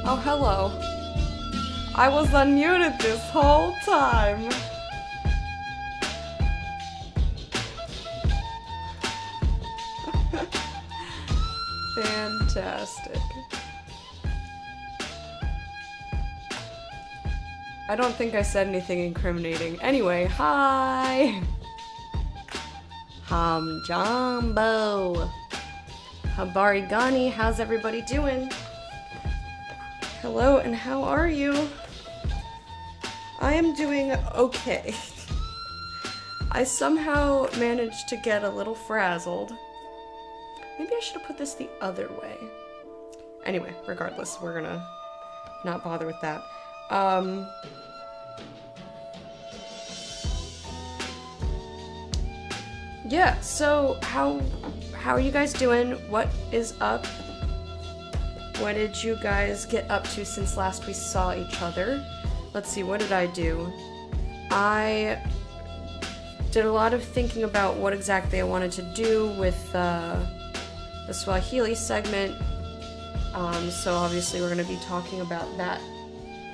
Oh, hello. I was unmuted this whole time. Fantastic. I don't think I said anything incriminating. Anyway, hi! Jumbo. Habarigani, how's everybody doing? Hello, and how are you? I am doing okay. I somehow managed to get a little frazzled. Maybe I should have put this the other way. Anyway, regardless, we're gonna not bother with that. Yeah, so how are you guys doing? What is up? What did you guys get up to since last we saw each other? Let's see, what did I do? I did a lot of thinking about what exactly I wanted to do with the Swahili segment. So obviously we're going to be talking about that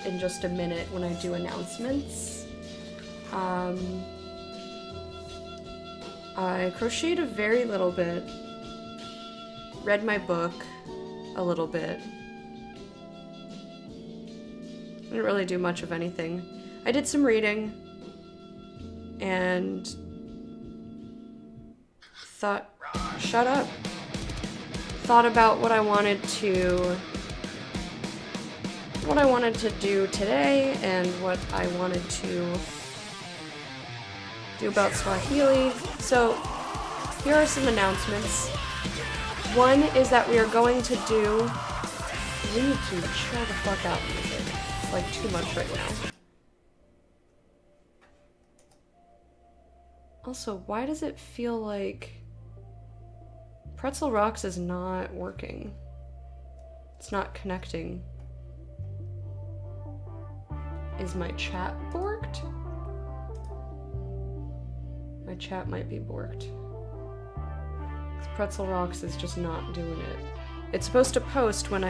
in just a minute when I do announcements. I crocheted a very little bit read my book a little bit. I didn't really do much of anything. I did some reading and thought, shut up. Thought about what I wanted to do today and what I wanted to do about Swahili. So here are some announcements. One is that we are going to do... We need to chill the fuck out with it. It's like too much right now. Also, why does it feel like Pretzel Rocks is not working? It's not connecting. Is my chat borked? My chat might be borked. Pretzel Rocks is just not doing it. It's supposed to post when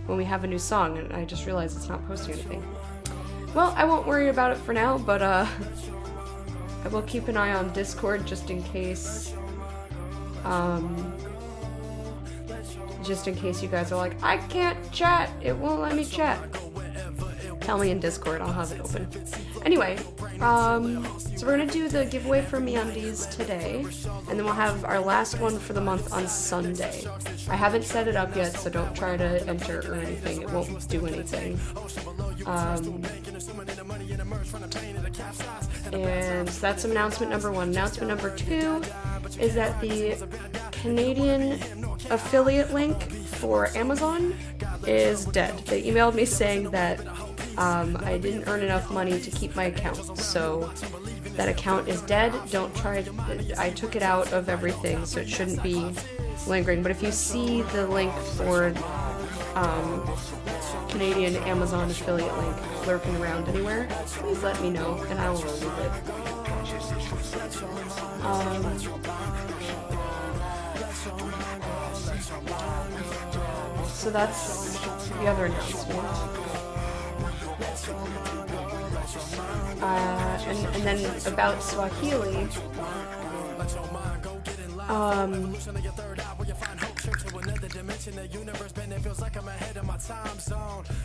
we have a new song, and I just realized it's not posting anything. Well, I won't worry about it for now, but I will keep an eye on Discord just in case. Just in case you guys are like, I can't chat, it won't let me chat. Tell me in Discord, I'll have it open. Anyway, so we're gonna do the giveaway for MeUndies today, and then we'll have our last one for the month on Sunday. I haven't set it up yet, so don't try to enter or anything, it won't do anything. And so that's announcement number one. Announcement number two is that the Canadian affiliate link for Amazon is dead. They emailed me saying that I didn't earn enough money to keep my account, so that account is dead. Don't try to, I took it out of everything, so it shouldn't be lingering. But if you see the link for Canadian Amazon affiliate link lurking around anywhere, please let me know and I will remove it. So that's the other announcement. And then about Swahili,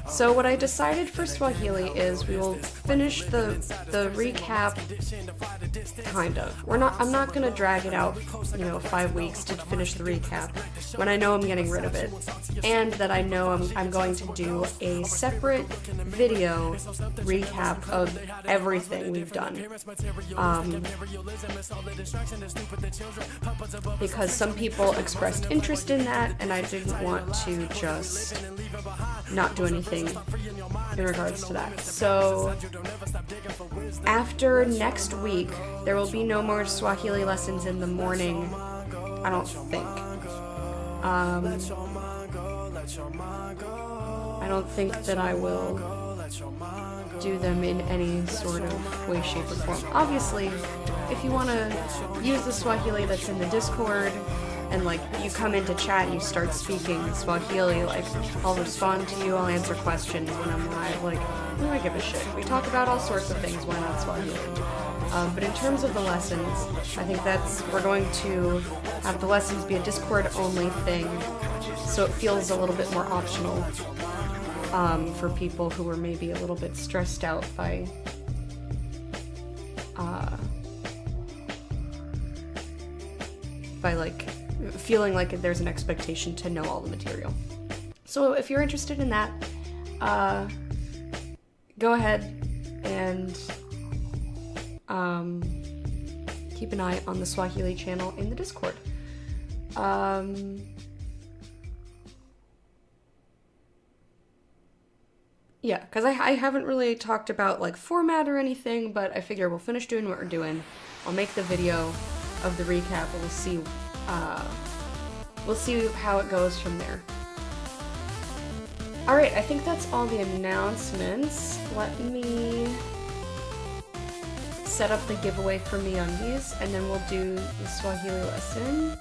so what I decided for Swahili is we will finish the recap, kind of. I'm not gonna drag it out, 5 weeks to finish the recap when I know I'm getting rid of it, and that I know I'm going to do a separate video recap of everything we've done. Because some people expressed interest in that, and I didn't want to just not do anything in regards to that. So after next week, there will be no more Swahili lessons in the morning, I don't think. I don't think that I will do them in any sort of way, shape, or form. Obviously, if you want to use the Swahili that's in the Discord, and you come into chat and you start speaking Swahili, I'll respond to you, I'll answer questions when I'm live, what do I give a shit? We talk about all sorts of things, why not Swahili? But in terms of the lessons, I think we're going to have the lessons be a Discord-only thing, so it feels a little bit more optional for people who are maybe a little bit stressed out by feeling like there's an expectation to know all the material. So if you're interested in that, go ahead and keep an eye on the Swahili channel in the Discord. Yeah, because I haven't really talked about format or anything, but I figure we'll finish doing what we're doing. I'll make the video of the recap, and we'll see how it goes from there. Alright, I think that's all the announcements. Let me set up the giveaway for MeUndies, and then we'll do the Swahili lesson.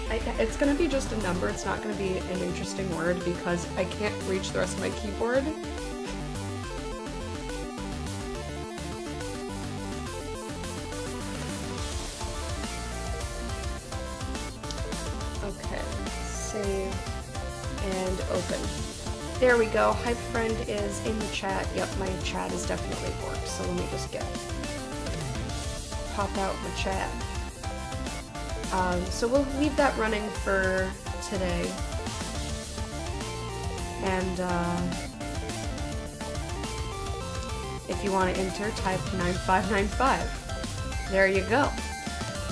I It's gonna be just a number, it's not gonna be an interesting word because I can't reach the rest of my keyboard. Okay, save and open. There we go. Hi friend is in the chat. Yep, my chat is definitely worked, so let me just pop out the chat. So we'll leave that running for today. And if you want to enter, type 9595. There you go.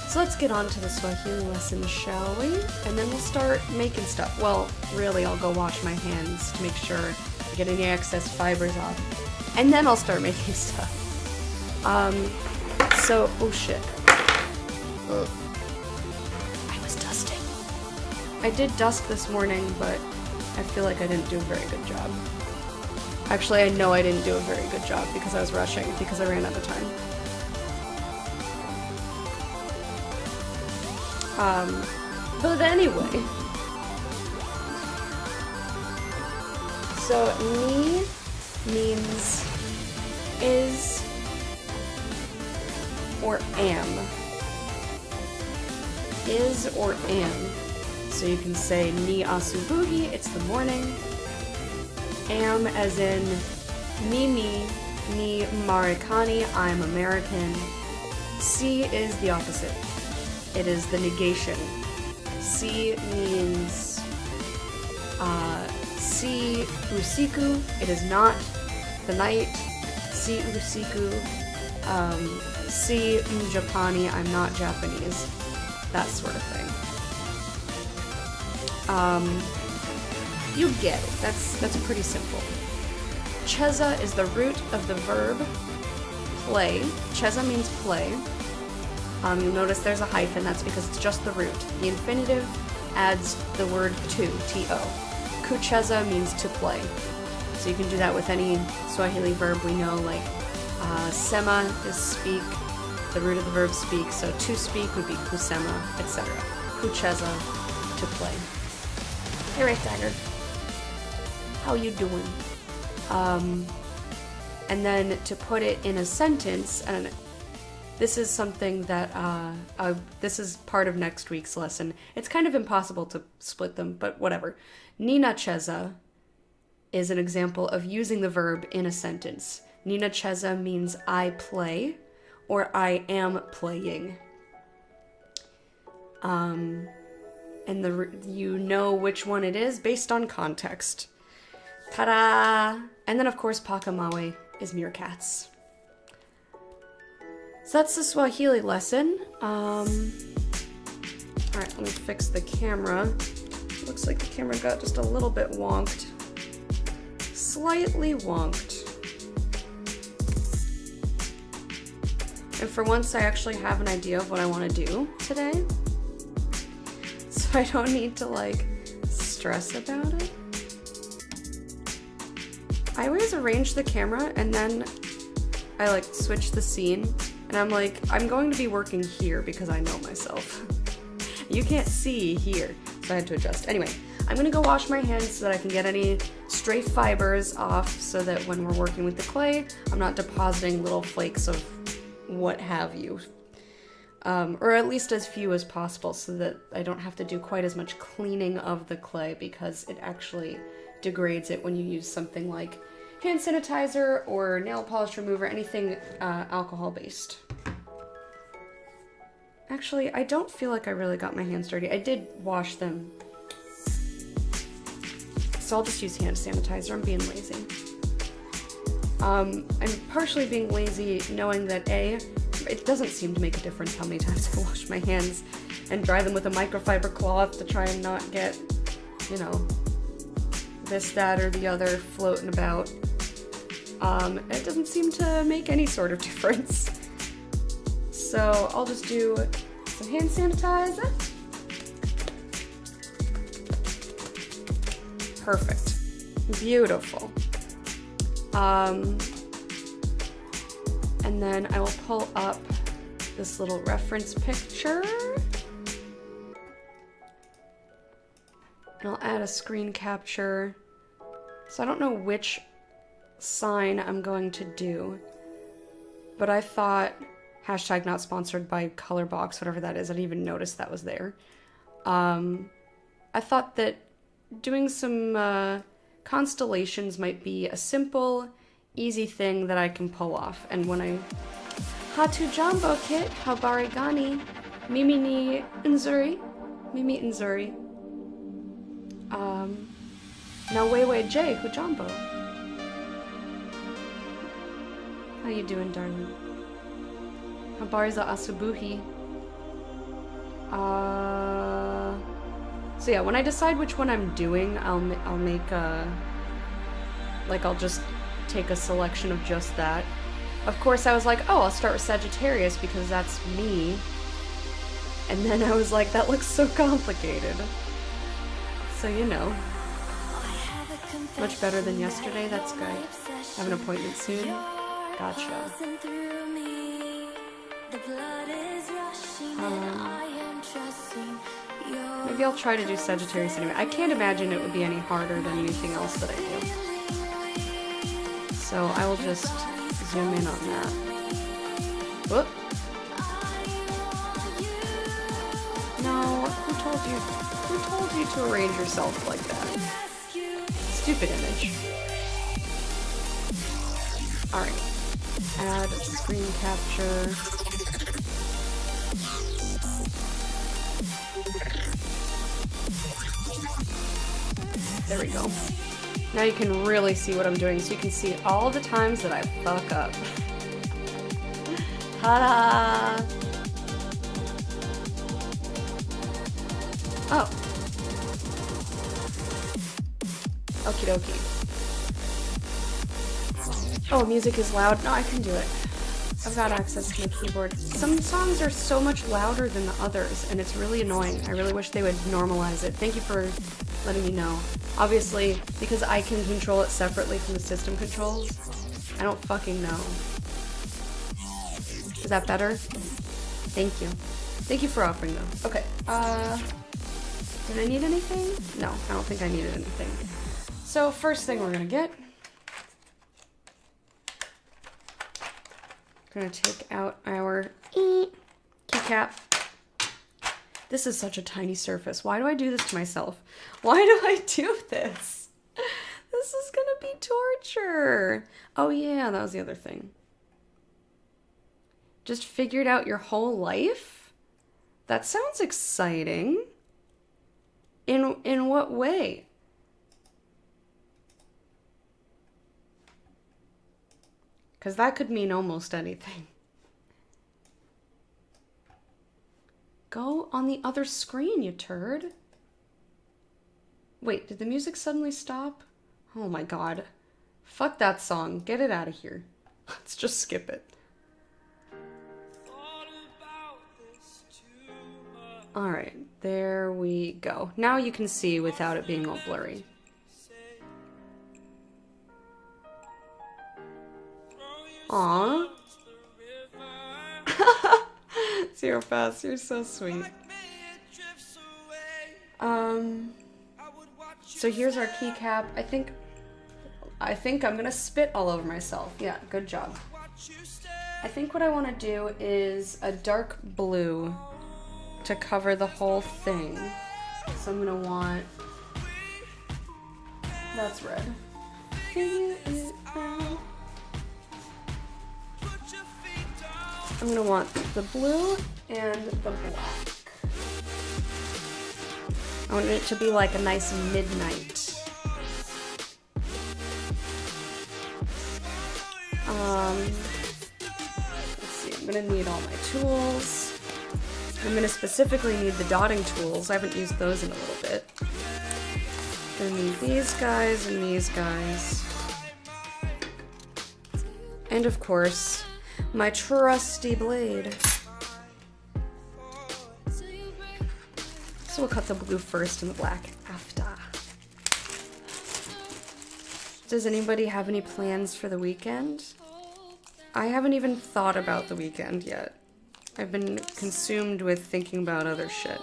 So let's get on to the Swahili lesson, shall we? And then we'll start making stuff. Well, really, I'll go wash my hands to make sure I get any excess fibers off. And then I'll start making stuff. Oh shit. I was dusting. I did dust this morning, but I feel like I didn't do a very good job. Actually, I know I didn't do a very good job because I was rushing, because I ran out of time. But anyway. So, ni means is or am. Is or am. So you can say ni asubuhi, it's the morning. Am as in mimi, ni Marikani, I'm American. Si is the opposite. It is the negation. Si means si usiku, it is not the night. Si usiku, si Japani, I'm not Japanese. That sort of thing. You get it. That's pretty simple. Cheza is the root of the verb play. Cheza means play. You'll notice there's a hyphen, that's because it's just the root. The infinitive adds the word to, T-O. Kucheza means to play. So you can do that with any Swahili verb we know, like sema is speak, the root of the verb speak, so to speak would be kusema, etc. Kucheza, to play. Hey, Ray Dagger. How you doing? And then to put it in a sentence, and this is something that, this is part of next week's lesson. It's kind of impossible to split them, but whatever. Ninacheza is an example of using the verb in a sentence. Ninacheza means I play, or I am playing. And you know which one it is based on context. Ta-da! And then, of course, Pakamawe is meerkats. So that's the Swahili lesson. Alright, let me fix the camera. Looks like the camera got just a little bit wonked. Slightly wonked. And for once, I actually have an idea of what I want to do today. So I don't need to, like, stress about it. I always arrange the camera and then I, like, switch the scene. And I'm like, I'm going to be working here because I know myself. You can't see here, so I had to adjust. Anyway, I'm gonna go wash my hands so that I can get any stray fibers off so that when we're working with the clay, I'm not depositing little flakes of what have you. Or at least as few as possible so that I don't have to do quite as much cleaning of the clay because it actually degrades it when you use something like hand sanitizer or nail polish remover, anything alcohol-based. Actually, I don't feel like I really got my hands dirty. I did wash them. So I'll just use hand sanitizer. I'm being lazy. I'm partially being lazy knowing that A, it doesn't seem to make a difference how many times I wash my hands and dry them with a microfiber cloth to try and not get, you know, this, that, or the other floating about. It doesn't seem to make any sort of difference. So I'll just do some hand sanitizer. Perfect. Beautiful. And then I will pull up this little reference picture. And I'll add a screen capture. So I don't know which sign I'm going to do, but I thought hashtag not sponsored by Colorbox, whatever that is. I didn't even notice that was there. I thought that doing some constellations might be a simple, easy thing that I can pull off. And when I Hatu Jumbo Kit, Habari Gani, Mimi ni Nzuri, Mimi Nzuri. Now Weiwei J, Hujambo. How you doing, darling? Habari za asubuhi. So yeah, when I decide which one I'm doing, I'll make a, like, I'll just take a selection of just that. Of course, I was like, oh, I'll start with Sagittarius because that's me. And then I was like, that looks so complicated. So, you know. Much better than yesterday, that's good. Have an appointment soon? Gotcha. Maybe I'll try to do Sagittarius anyway. I can't imagine it would be any harder than anything else that I do. So I will just zoom in on that. Whoop. No, who told you to arrange yourself like that? Stupid image. Alright. Add screen capture. There we go. Now you can really see what I'm doing, so you can see all the times that I fuck up. Ta-da! Oh. Okie dokie. Oh, music is loud. No, I can do it. I've got access to my keyboard. Some songs are so much louder than the others, and it's really annoying. I really wish they would normalize it. Thank you for letting me know. Obviously, because I can control it separately from the system controls, I don't fucking know. Is that better? Thank you. Thank you for offering them. Okay, did I need anything? No, I don't think I needed anything. So, first thing we're gonna get. Gonna take out our keycap. This is such a tiny surface. Why do I do this to myself? Why do I do this? This is gonna be torture. Oh yeah, that was the other thing. Just figured out your whole life? That sounds exciting. In what way? Because that could mean almost anything. Go on the other screen, you turd. Wait, did the music suddenly stop? Oh my god. Fuck that song. Get it out of here. Let's just skip it. Alright, there we go. Now you can see without it being all blurry. Aww. Zero Pass, you're so sweet. So here's our keycap. I think I'm gonna spit all over myself. Yeah, good job. I think what I want to do is a dark blue to cover the whole thing. So I'm gonna want... That's red. I'm gonna want the blue and the black. I want it to be like a nice midnight. Let's see, I'm gonna need all my tools. I'm gonna specifically need the dotting tools. I haven't used those in a little bit. Gonna need these guys and these guys. And of course, my trusty blade. So we'll cut the blue first and the black after. Does anybody have any plans for the weekend? I haven't even thought about the weekend yet. I've been consumed with thinking about other shit.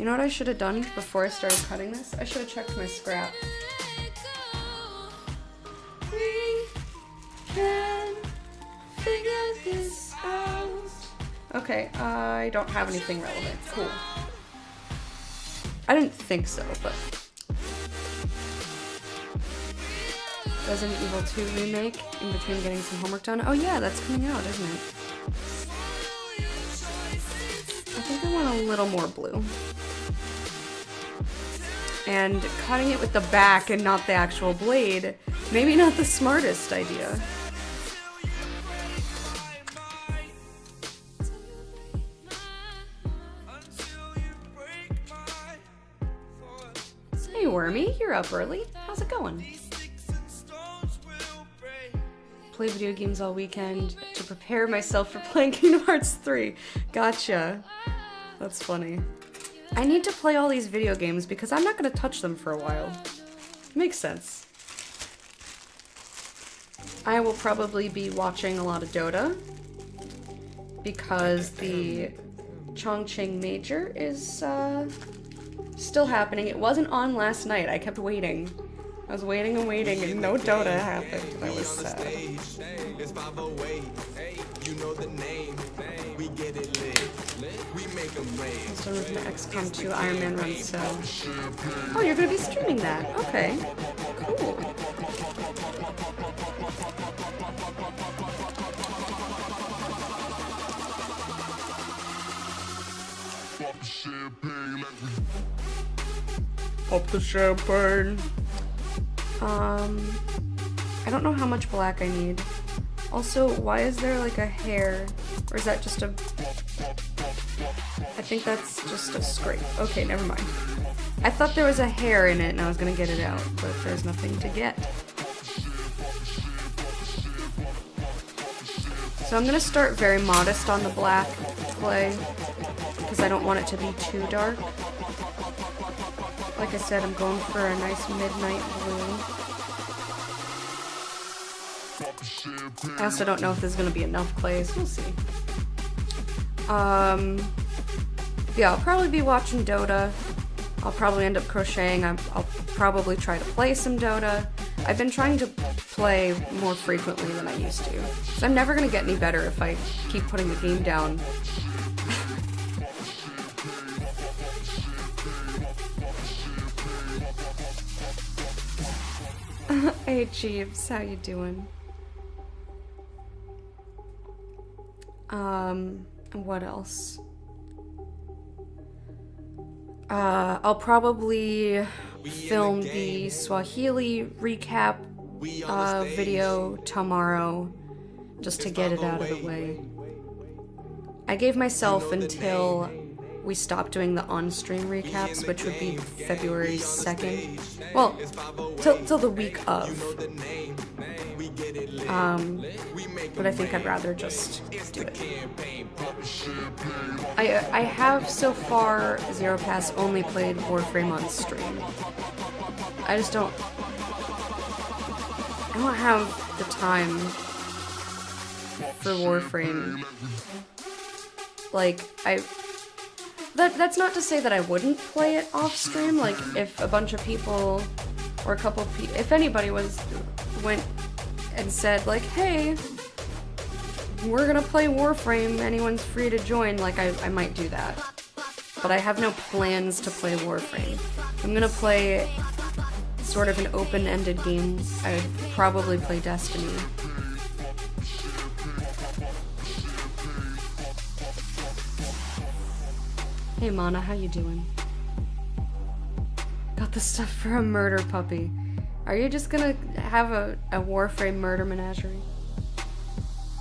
You know what I should have done before I started cutting this? I should have checked my scrap. We can figure this out. Okay, I don't have anything relevant. Cool. I didn't think so, but... Resident Evil 2 remake in between getting some homework done. Oh yeah, that's coming out, isn't it? I think I want a little more blue. And cutting it with the back and not the actual blade, maybe not the smartest idea. Hey Wormy, you're up early. How's it going? Play video games all weekend to prepare myself for playing Kingdom Hearts 3. Gotcha. That's funny. I need to play all these video games because I'm not going to touch them for a while. Makes sense. I will probably be watching a lot of Dota because the Chongqing Major is still happening. It wasn't on last night. I kept waiting. I was waiting and waiting and no Dota happened. I was sad. I was done with my XCOM 2 Iron Man run, so... Oh, you're gonna be streaming that. Okay. Cool. Pop the champagne. I don't know how much black I need. Also, why is there like a hair? Or is that just a... I think that's just a scrape. Okay, never mind. I thought there was a hair in it and I was gonna get it out, but there's nothing to get. So I'm gonna start very modest on the black clay, because I don't want it to be too dark. Like I said, I'm going for a nice midnight blue. I also don't know if there's gonna be enough clays. We'll see. Yeah, I'll probably be watching Dota. I'll probably end up crocheting. I'll probably try to play some Dota. I've been trying to play more frequently than I used to. So I'm never gonna get any better if I keep putting the game down. Hey Jeeves, how you doing? What else? I'll probably film the Swahili recap video tomorrow, just to get it out of the way. I gave myself until we stop doing the on-stream recaps, which would be February 2nd. Well, till the week of. But I think I'd rather just do it. I have so far, Zero Pass, only played Warframe on stream. I just don't have the time for Warframe. Like, that's not to say that I wouldn't play it off stream. Like, if a bunch of people, or a couple of people, if anybody went and said, like, hey, we're gonna play Warframe, anyone's free to join, like, I might do that. But I have no plans to play Warframe. I'm gonna play sort of an open-ended game. I would probably play Destiny. Hey Mana, how you doing? Got the stuff for a murder puppy. Are you just gonna have a Warframe murder menagerie?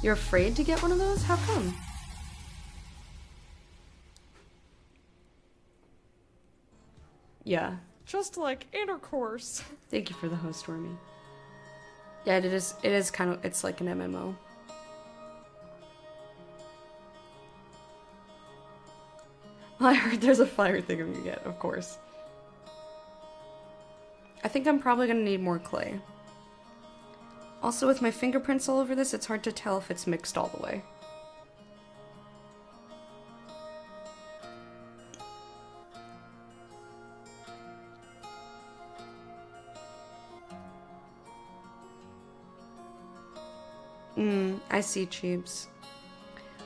You're afraid to get one of those? How come? Yeah. Just like intercourse. Thank you for the host, Wormy. Yeah, it is kind of, it's like an MMO. I heard there's a fire thing I'm gonna get, of course. I think I'm probably gonna need more clay. Also, with my fingerprints all over this, it's hard to tell if it's mixed all the way. I see, Cheebs.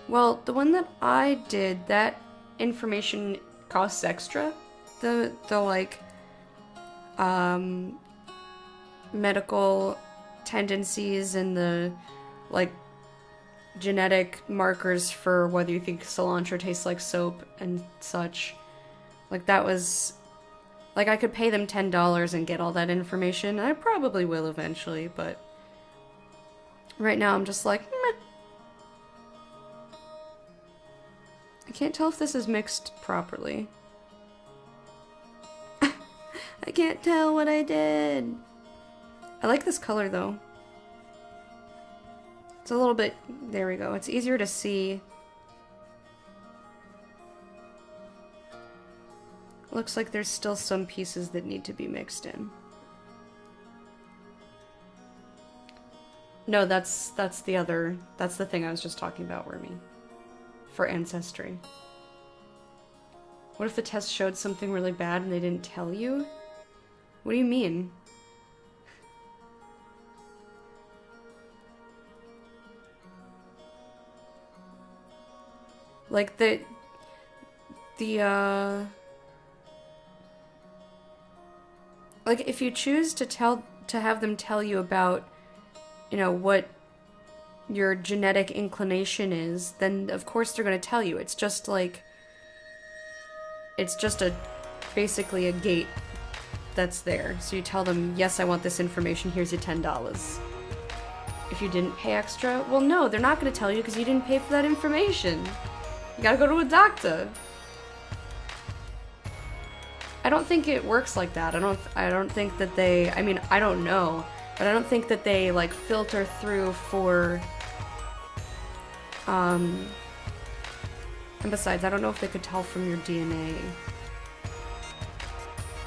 Well, the one that I did, that information costs extra. The like, medical tendencies and the, like, genetic markers for whether you think cilantro tastes like soap and such. Like, that was... Like, I could pay them $10 and get all that information. I probably will eventually, but... Right now, I'm just like, meh. I can't tell if this is mixed properly. I can't tell what I did. I like this color, though. It's a little bit... There we go. It's easier to see. Looks like there's still some pieces that need to be mixed in. No, that's the other... That's the thing I was just talking about, Wormy. For Ancestry. What if the test showed something really bad and they didn't tell you? What do you mean? Like, like, if you choose to have them tell you about, you know, what your genetic inclination is, then of course they're going to tell you. It's just like, it's just basically a gate that's there. So you tell them, yes, I want this information, here's your $10. If you didn't pay extra, well, no, they're not going to tell you because you didn't pay for that information. You gotta go to a doctor. I don't think it works like that. I don't think that they, I mean, I don't know, but I don't think that they, like, filter through for, and besides, I don't know if they could tell from your DNA.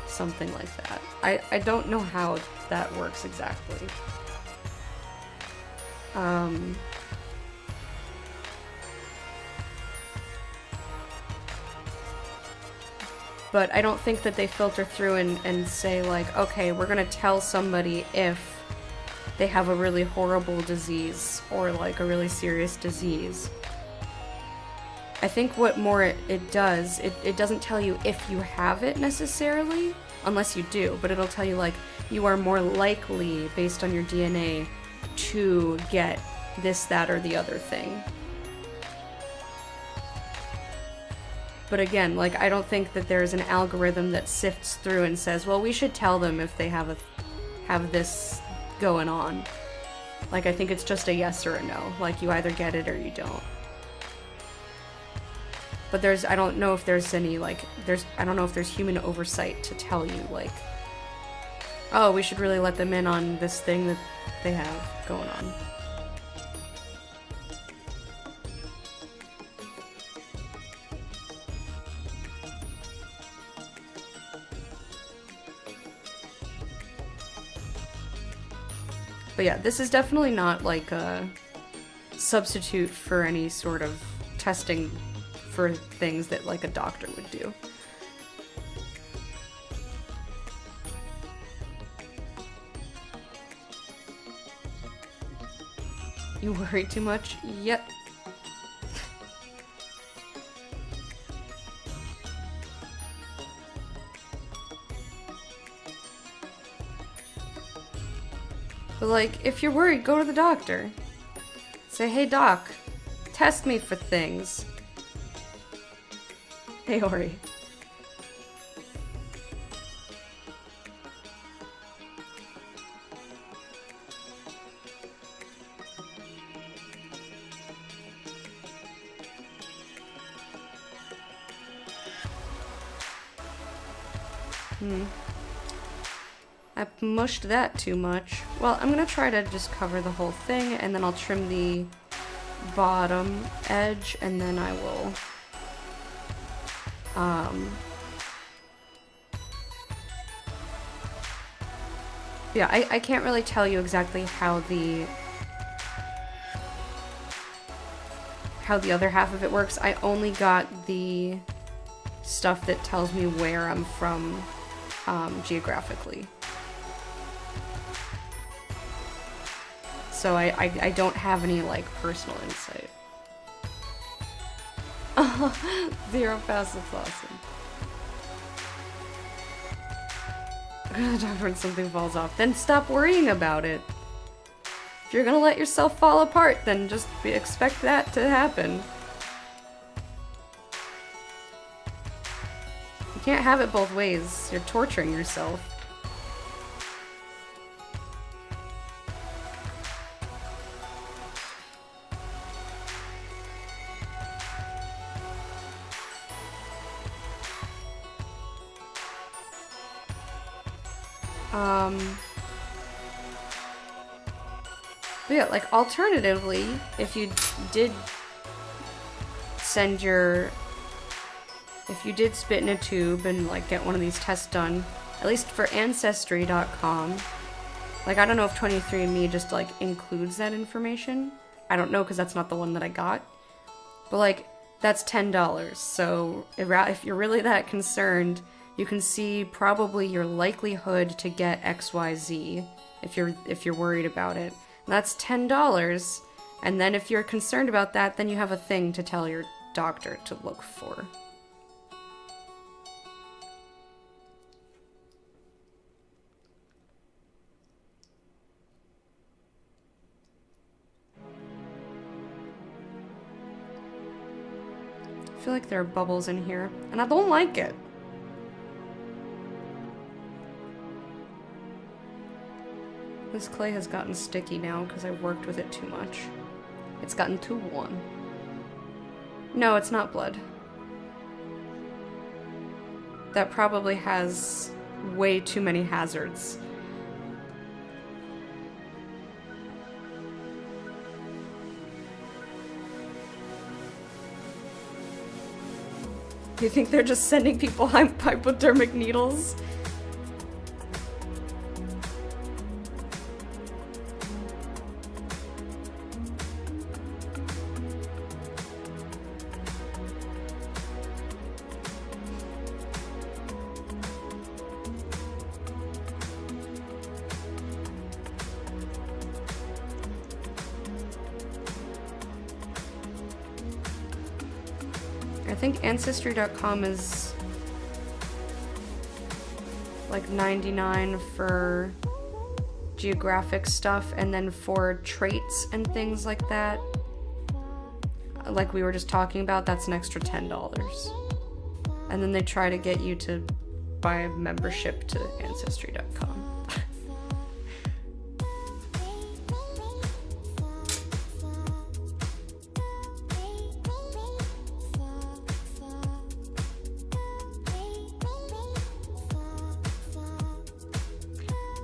Something like that. I don't know how that works exactly. But I don't think that they filter through and say, like, okay, we're gonna tell somebody if they have a really horrible disease or, like, a really serious disease. I think what more it does, it doesn't tell you if you have it necessarily, unless you do, but it'll tell you, like, you are more likely, based on your DNA, to get this, that, or the other thing. But again, like, I don't think that there's an algorithm that sifts through and says, well, we should tell them if they have this going on. Like, I think it's just a yes or a no. Like, you either get it or you don't. But I don't know if there's any, like, I don't know if there's human oversight to tell you, like, oh, we should really let them in on this thing that they have going on. But yeah, this is definitely not like a substitute for any sort of testing for things that like a doctor would do. You worry too much? Yep. But, like, if you're worried, go to the doctor. Say, hey, doc, test me for things. Hey, Ori. I mushed that too much. Well, I'm gonna try to just cover the whole thing, and then I'll trim the bottom edge, and then I will, yeah, I can't really tell you exactly how the other half of it works. I only got the stuff that tells me where I'm from, So I don't have any, like, personal insight. 0 pass, that's awesome. I'm gonna talk when something falls off. Then stop worrying about it. If you're gonna let yourself fall apart, then just expect that to happen. You can't have it both ways. You're torturing yourself. But yeah, like, alternatively, if you did send your... If you did spit in a tube and, like, get one of these tests done, at least for Ancestry.com, like, I don't know if 23andMe just, like, includes that information. I don't know, because that's not the one that I got. But, like, that's $10. So, if you're really that concerned, you can see probably your likelihood to get XYZ if you're worried about it. That's $10, and then if you're concerned about that, then you have a thing to tell your doctor to look for. I feel like there are bubbles in here, and I don't like it. This clay has gotten sticky now because I worked with it too much. It's gotten too warm. No, it's not blood. That probably has way too many hazards. Do you think they're just sending people hypodermic needles? I think Ancestry.com is like $99 for geographic stuff, and then for traits and things like that, like we were just talking about, that's an extra $10. And then they try to get you to buy a membership to Ancestry.com.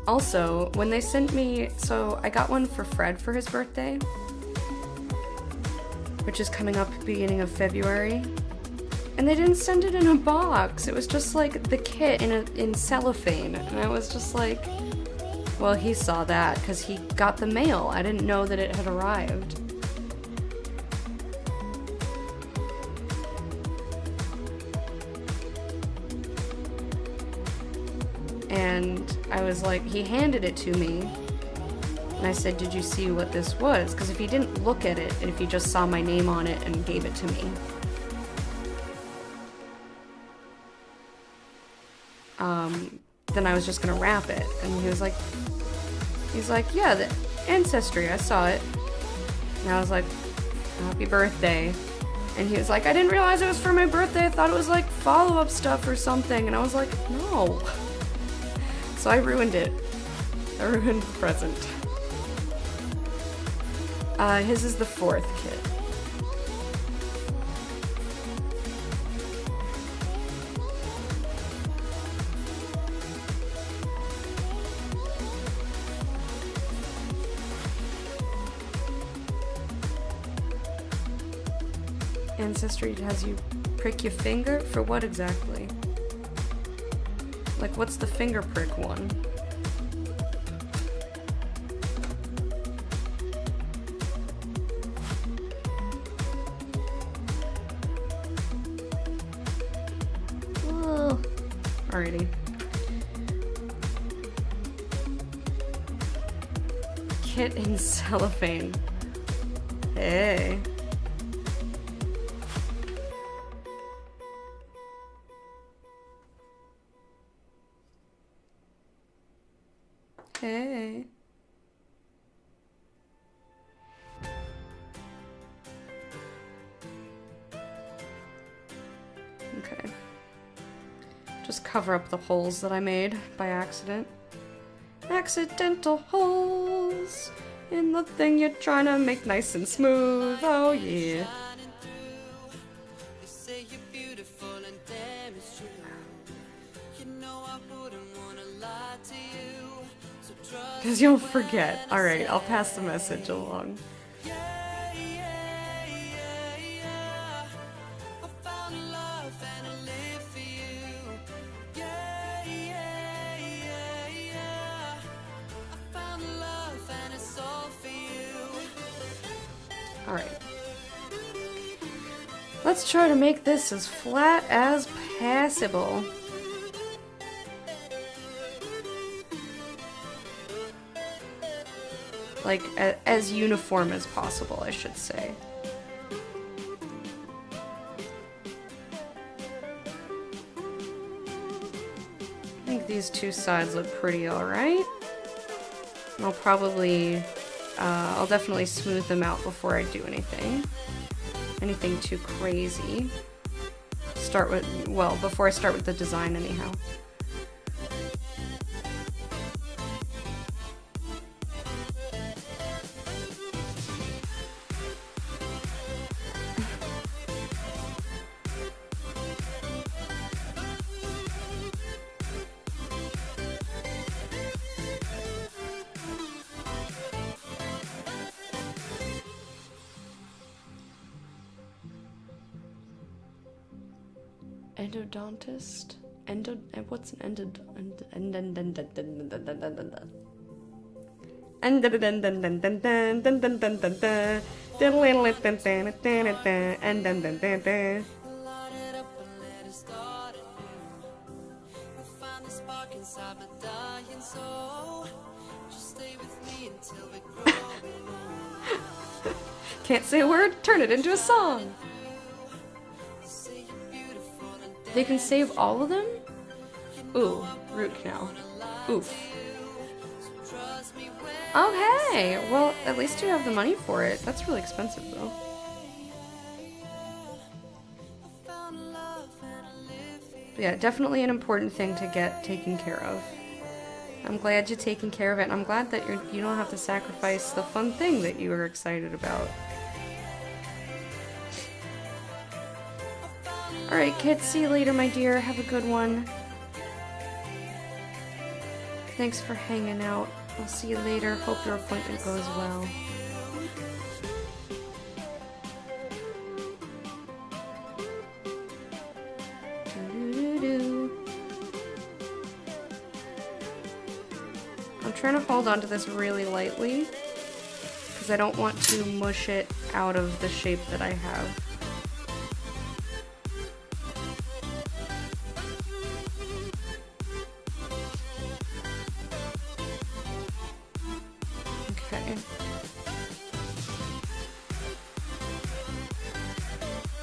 Also, when they sent me, so I got one for Fred for his birthday, which is coming up beginning of February, and they didn't send it in a box. It was just like the kit in cellophane, and I was just like, well, he saw that because he got the mail. I didn't know that it had arrived. And I was like, he handed it to me, and I said, did you see what this was? Because if he didn't look at it, and if he just saw my name on it and gave it to me, then I was just gonna wrap it. And he's like, yeah, the Ancestry, I saw it. And I was like, happy birthday. And he was like, I didn't realize it was for my birthday. I thought it was like follow-up stuff or something. And I was like, no. So I ruined it. I ruined the present. His is the 4th kit. Ancestry has you prick your finger? For what exactly? Like, what's the finger prick one? Whoa. Alrighty. kit in cellophane. Hey. Hey. Okay. Just cover up the holes that I made by accident. Accidental holes in the thing you're trying to make nice and smooth. Oh yeah. Because you'll forget. Alright, I'll pass the message along. Alright. Let's try to make this as flat as possible. Like, as uniform as possible, I should say. I think these two sides look pretty alright. I'll probably, I'll definitely smooth them out before I do anything. Anything too crazy. Start with, well, before I start with the design anyhow. Endodontist? What's an Can't say a word? Turn it into a song! They can save all of them? Ooh, root canal. Oof. Okay, well, at least you have the money for it. That's really expensive, though. But yeah, definitely an important thing to get taken care of. I'm glad you're taking care of it, and I'm glad that you don't have to sacrifice the fun thing that you were excited about. Alright, kids, see you later, my dear. Have a good one. Thanks for hanging out. I'll see you later. Hope your appointment goes well. I'm trying to hold on to this really lightly because I don't want to mush it out of the shape that I have.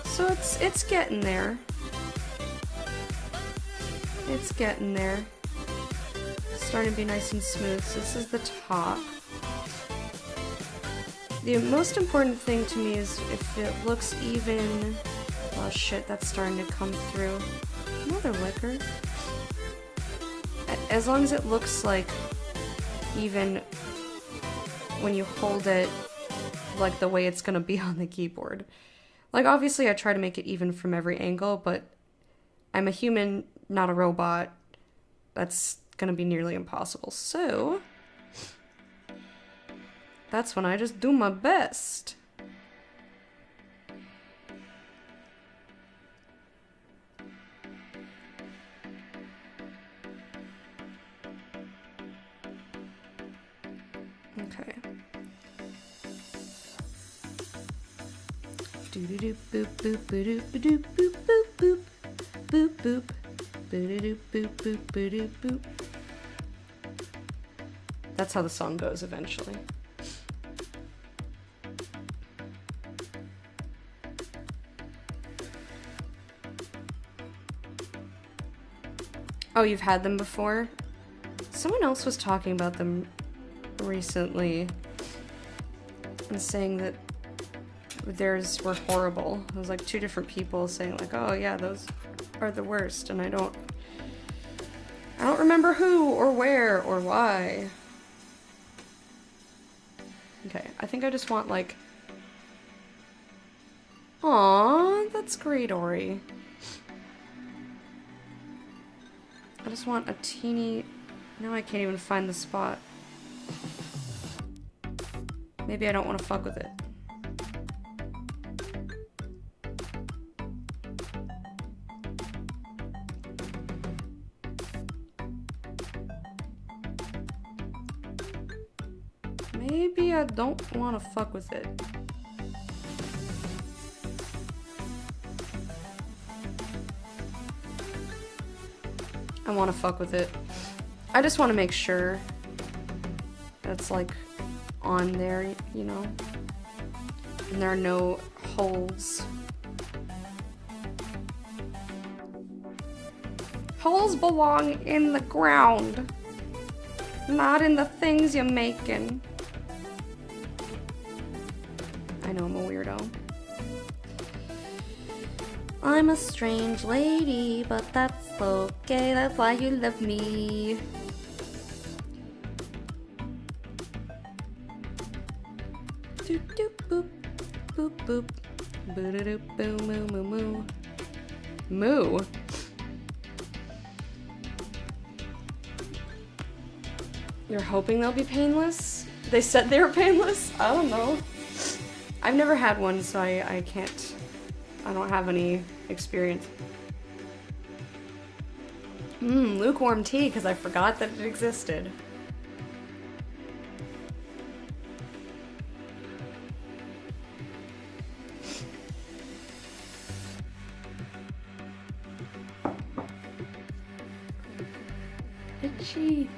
So it's getting there. It's getting there. It's starting to be nice and smooth. So this is the top. The most important thing to me is if it looks even. Oh shit, that's starting to come through. Another liquor. As long as it looks like even when you hold it, like the way it's gonna be on the keyboard. Like, obviously I try to make it even from every angle, but I'm a human, not a robot. That's gonna be nearly impossible. So that's when I just do my best. Okay. Do do do boop boop boop boop boop boop boop boop boop boop boop boop boop. That's how the song goes eventually. Oh, you've had them before? Someone else was talking about them recently and saying that theirs were horrible. It was like two different people saying like, oh yeah, those are the worst, and I don't remember who or where or why. Okay, I think I just want like, aw, that's great, Ori. I just want a teeny, now I can't even find the spot. Maybe I don't want to fuck with it. Maybe I don't want to fuck with it. I want to fuck with it. I just want to make sure that's like on there, you know, and there are no holes. Holes belong in the ground, not in the things you're making. I know I'm a weirdo. I'm a strange lady, but that's okay, that's why you love me. Doop doop boop, boop boop, boo doo doop boo moo moo moo. Moo? You're hoping they'll be painless? They said they were painless? I don't know. I've never had one, so I can't. I don't have any experience. Lukewarm tea, because I forgot that it existed. Itchy.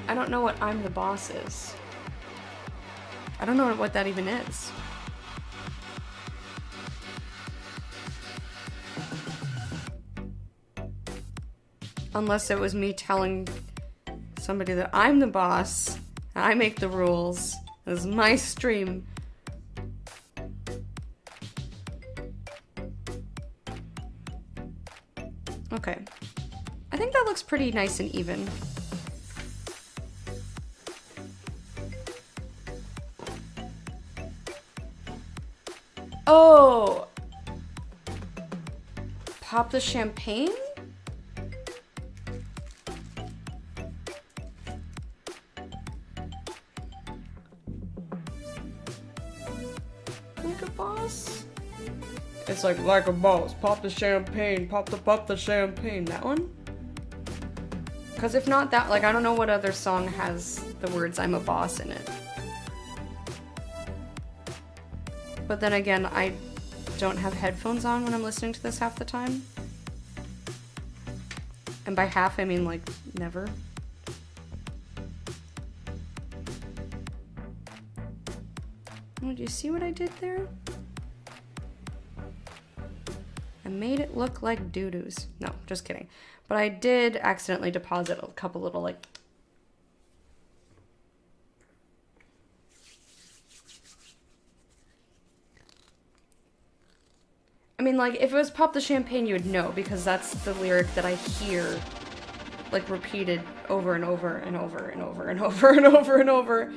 I don't know what I'm the boss is. I don't know what that even is. Unless it was me telling somebody that I'm the boss, and I make the rules, this is my stream. Okay. I think that looks pretty nice and even. Oh! Pop the champagne? Like a boss? It's like a boss. Pop the champagne, pop the champagne. That one? Because if not that, like, I don't know what other song has the words I'm a boss in it. But then again, I don't have headphones on when I'm listening to this half the time. And by half, I mean, like, never. Oh, do you see what I did there? I made it look like doo-doos. No, just kidding. But I did accidentally deposit a couple little, like... I mean, like, if it was Pop the Champagne, you would know, because that's the lyric that I hear, like, repeated over and over and over and over and over and over and over.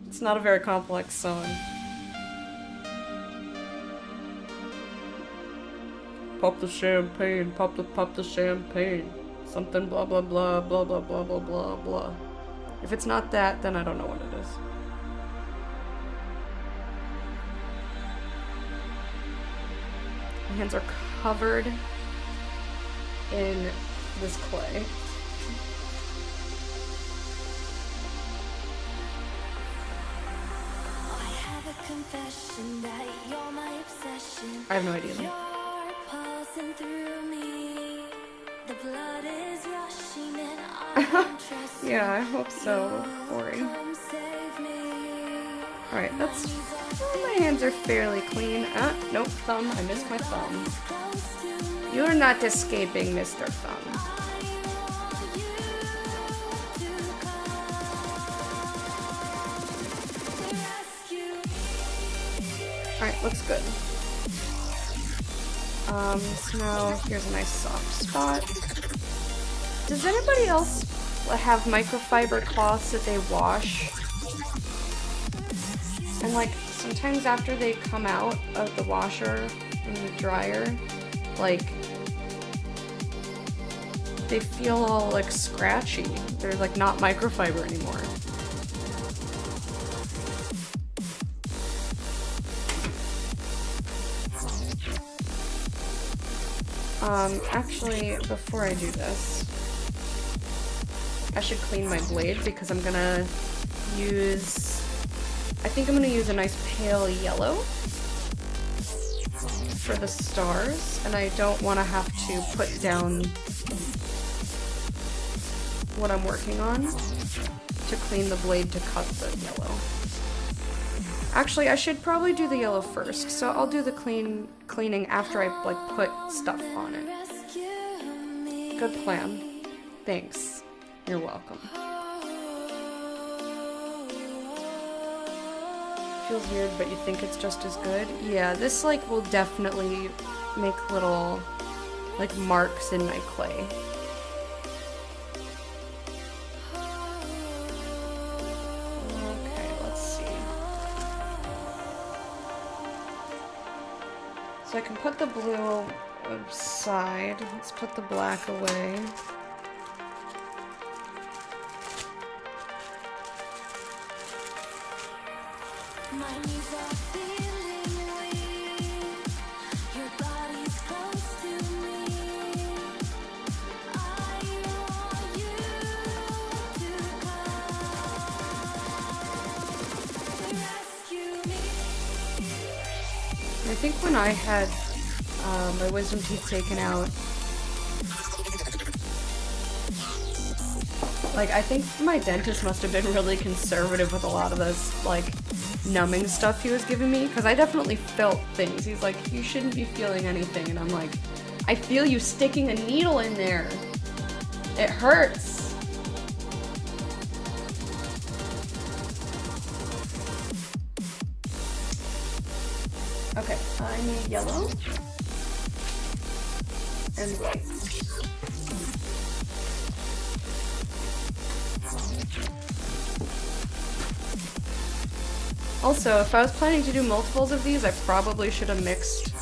It's not a very complex song. Pop the champagne, pop the champagne. Something blah blah blah blah blah blah blah blah blah. If it's not that, then I don't know what it is. My hands are covered in this clay. I have no idea. Yeah, I hope so, Ori. Alright, that's... Well, my hands are fairly clean. Nope, thumb. I missed my thumb. You're not escaping, Mr. Thumb. Alright, looks good. So now here's a nice soft spot. Does anybody else have microfiber cloths that they wash? And like, sometimes after they come out of the washer and the dryer, like, they feel all like scratchy. They're like not microfiber anymore. Actually, before I do this, I should clean my blade because I'm gonna use, I think I'm gonna use a nice pale yellow for the stars, and I don't want to have to put down what I'm working on to clean the blade to cut the yellow. Actually, I should probably do the yellow first, so I'll do the cleaning after I like put stuff on it. Good plan. Thanks. You're welcome. Feels weird, but you think it's just as good? Yeah, this like will definitely make little like marks in my clay. Okay, let's see. So I can put the blue aside. Let's put the black away. I think when I had my wisdom teeth taken out, like, I think my dentist must have been really conservative with a lot of this, like, numbing stuff he was giving me, because I definitely felt things. He's like, you shouldn't be feeling anything, and I'm like, I feel you sticking a needle in there. It hurts. Okay, I need yellow and white. Also, if I was planning to do multiples of these, I probably should have mixed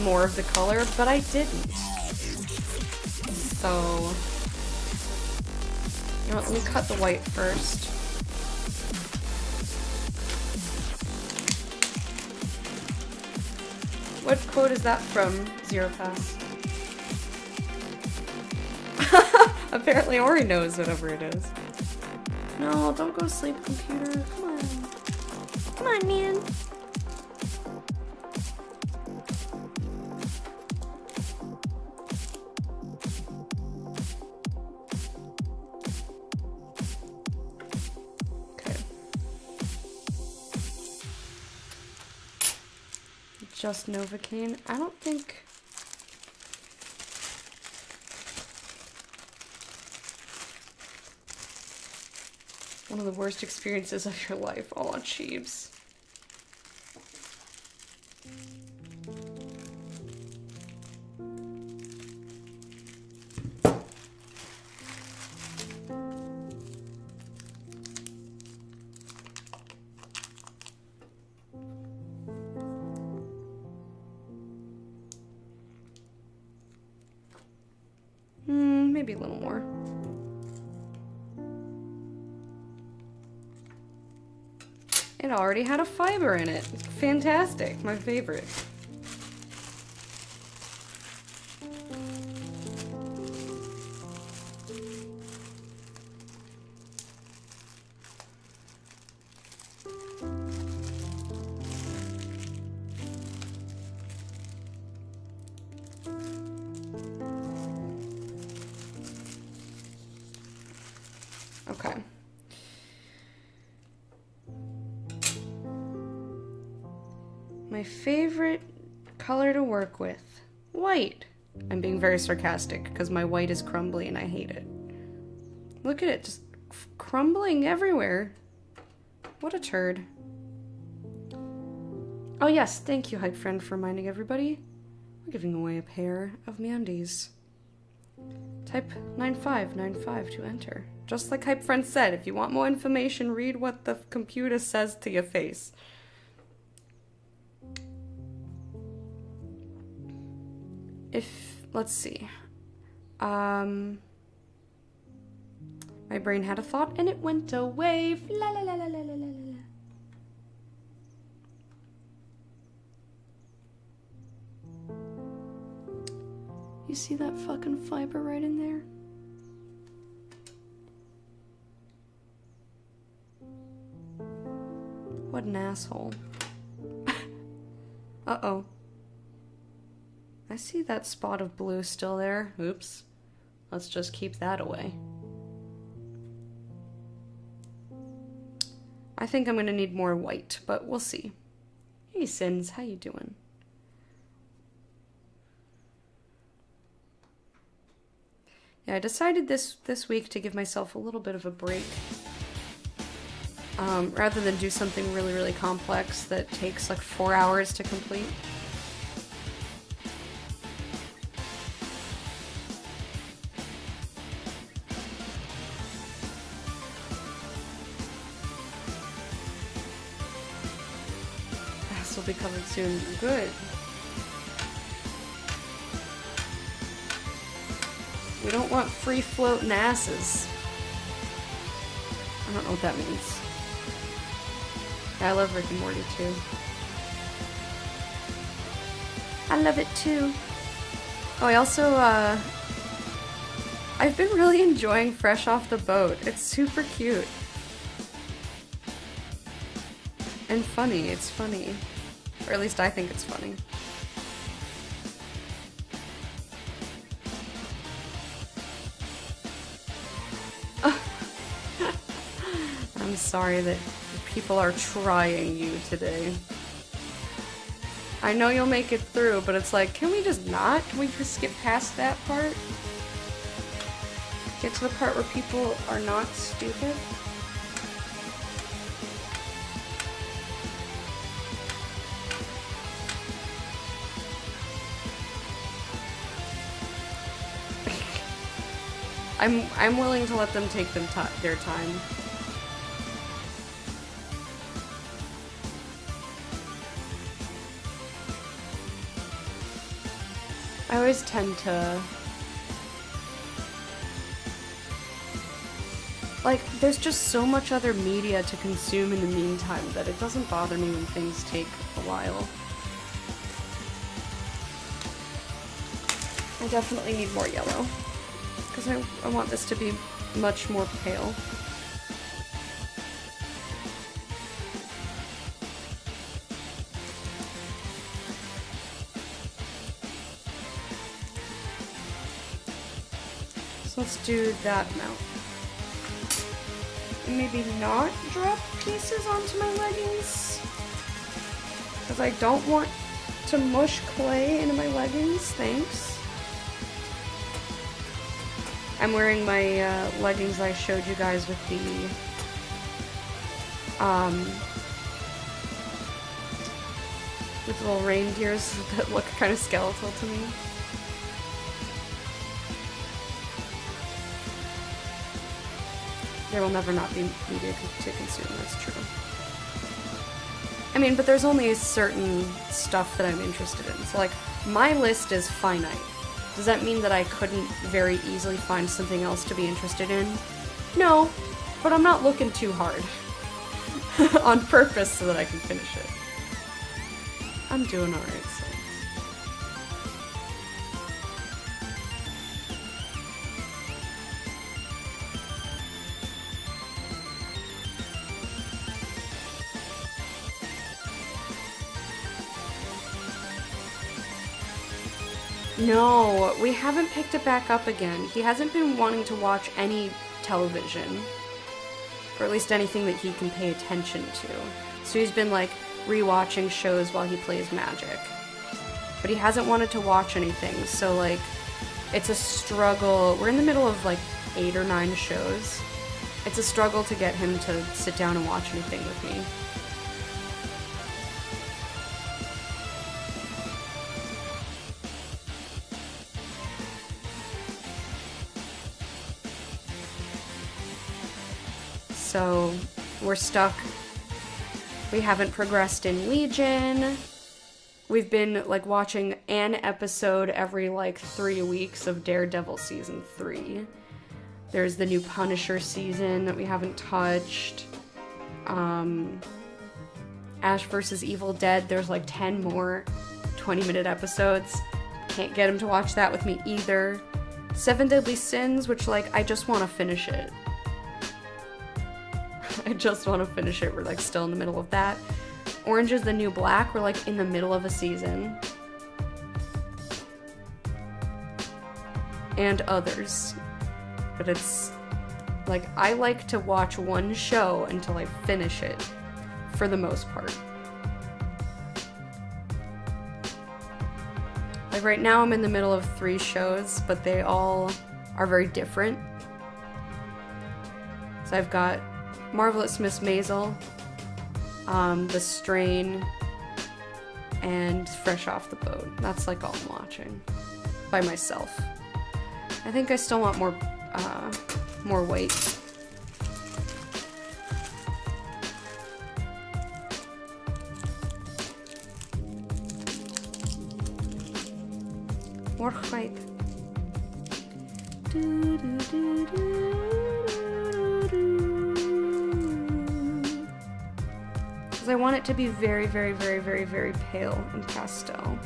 more of the color, but I didn't. So, you know what, let me cut the white first. What quote is that from, Zero Pass? Apparently Ori knows whatever it is. No, don't go to sleep, computer. Come on. Come on, man. Okay. Just Novocaine? I don't think... One of the worst experiences of your life. Oh, Cheebs. Maybe a little more. It already had a fiber in it. Fantastic. My favorite. Okay. My favorite color to work with. White. I'm being very sarcastic because my white is crumbly and I hate it. Look at it, just crumbling everywhere. What a turd. Oh yes, thank you, Hype Friend, for reminding everybody. We're giving away a pair of MeUndies. Type 9595 to enter. Just like Hype Friend said, if you want more information, read what the computer says to your face. Let's see. My brain had a thought and it went away. La la la la la la la la. You see that fucking fiber right in there? What an asshole. Uh-oh. I see that spot of blue still there. Oops. Let's just keep that away. I think I'm gonna need more white, but we'll see. Hey Sins, how you doing? Yeah, I decided this week to give myself a little bit of a break. Rather than do something really, really complex that takes like 4 hours to complete. This will be covered soon. Good. We don't want free floating asses. I don't know what that means. I love Rick and Morty too. I love it too. Oh, I also, I've been really enjoying Fresh Off the Boat. It's super cute. And funny. It's funny. Or at least I think it's funny. I'm sorry that people are trying you today. I know you'll make it through, but it's like, can we just not? Can we just skip past that part? Get to the part where people are not stupid? I'm willing to let them take their time. I always tend to... Like, there's just so much other media to consume in the meantime that it doesn't bother me when things take a while. I definitely need more yellow. Because I want this to be much more pale. So let's do that amount. And maybe not drop pieces onto my leggings. Because I don't want to mush clay into my leggings, thanks. I'm wearing my leggings I showed you guys with the little reindeers that look kind of skeletal to me. There will never not be media to consume, that's true. I mean, but there's only certain stuff that I'm interested in. So like, my list is finite. Does that mean that I couldn't very easily find something else to be interested in? No, but I'm not looking too hard. On purpose so that I can finish it. I'm doing alright, so. No, we haven't picked it back up again. He hasn't been wanting to watch any television. Or at least anything that he can pay attention to. So he's been like rewatching shows while he plays Magic. but he hasn't wanted to watch anything, so like it's a struggle. We're in the middle of like 8 or 9 shows. It's a struggle to get him to sit down and watch anything with me. So we're stuck. We haven't progressed in Legion. We've been like watching an episode every like 3 weeks of Daredevil season 3. There's the new Punisher season that we haven't touched. Ash vs. Evil Dead, there's like 10 more 20-minute episodes. Can't get him to watch that with me either. Seven Deadly Sins, which like I just want to finish it. I just want to finish it. We're like still in the middle of that. Orange is the New Black. We're like in the middle of a season. And others. But it's like I like to watch one show until I finish it for the most part. Like right now I'm in the middle of 3 shows, but they all are very different. So I've got Marvelous Miss Maisel, The Strain, and Fresh Off the Boat. That's like all I'm watching by myself. I think I still want more weight. More weight. Because I want it to be very, very, very, very, very pale and pastel.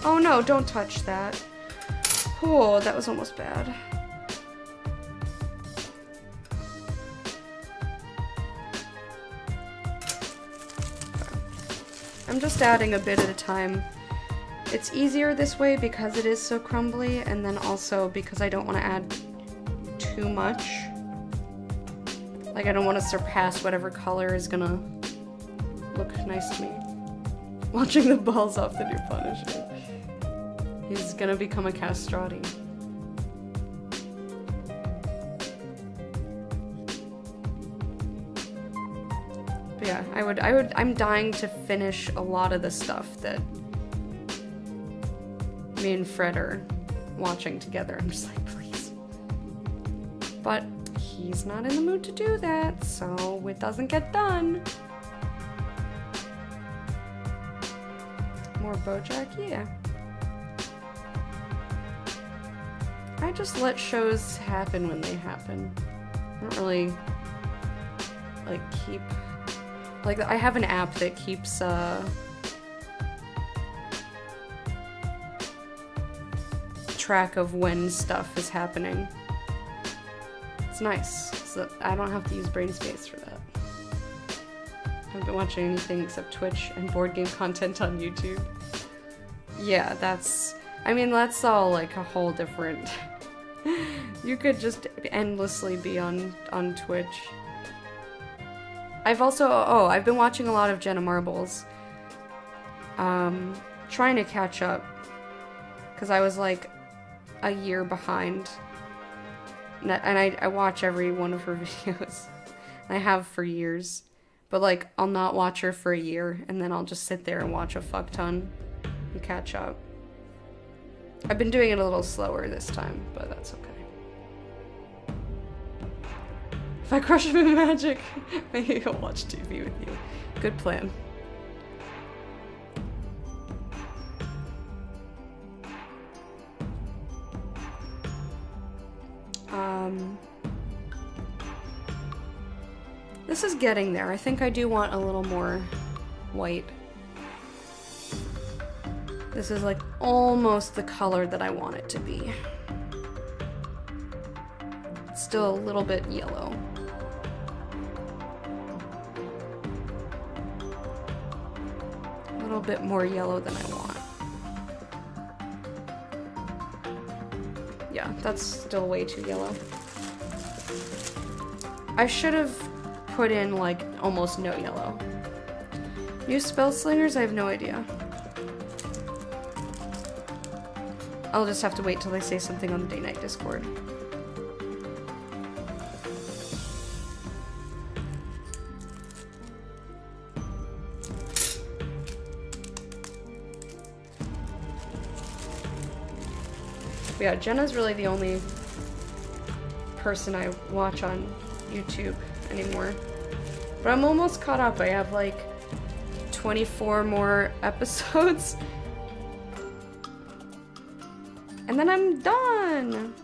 Oh no, don't touch that. Oh, that was almost bad. I'm just adding a bit at a time. It's easier this way because it is so crumbly, and then also because I don't want to add too much. Like I don't want to surpass whatever color is gonna look nice to me. Watching the balls off the new Punisher. He's gonna become a castrati. But yeah, I'm dying to finish a lot of the stuff that me and Fred are watching together. I'm just like, please. But he's not in the mood to do that, so it doesn't get done. More BoJack? Yeah. I just let shows happen when they happen. I don't really, like, keep... Like, I have an app that keeps, track of when stuff is happening. It's nice, so that I don't have to use brain space for that. I haven't been watching anything except Twitch and board game content on YouTube. Yeah, that's... I mean, that's all, like, a whole different... You could just endlessly be on Twitch. I've also... Oh, I've been watching a lot of Jenna Marbles. Trying to catch up. Because I was, like, a year behind. And I watch every one of her videos. I have for years. But, like, I'll not watch her for a year, and then I'll just sit there and watch a fuck ton and catch up. I've been doing it a little slower this time, but that's okay. If I crush him in Magic, maybe I'll watch TV with you. Good plan. This is getting there. I think I do want a little more white. This is like almost the color that I want it to be. It's still a little bit yellow. A little bit more yellow than I want. Yeah, that's still way too yellow. I should have put in, like, almost no yellow. New spell slingers? I have no idea. I'll just have to wait till they say something on the day-night Discord. But yeah, Jenna's really the only person I watch on YouTube anymore. But I'm almost caught up. I have like 24 more episodes. And then I'm done!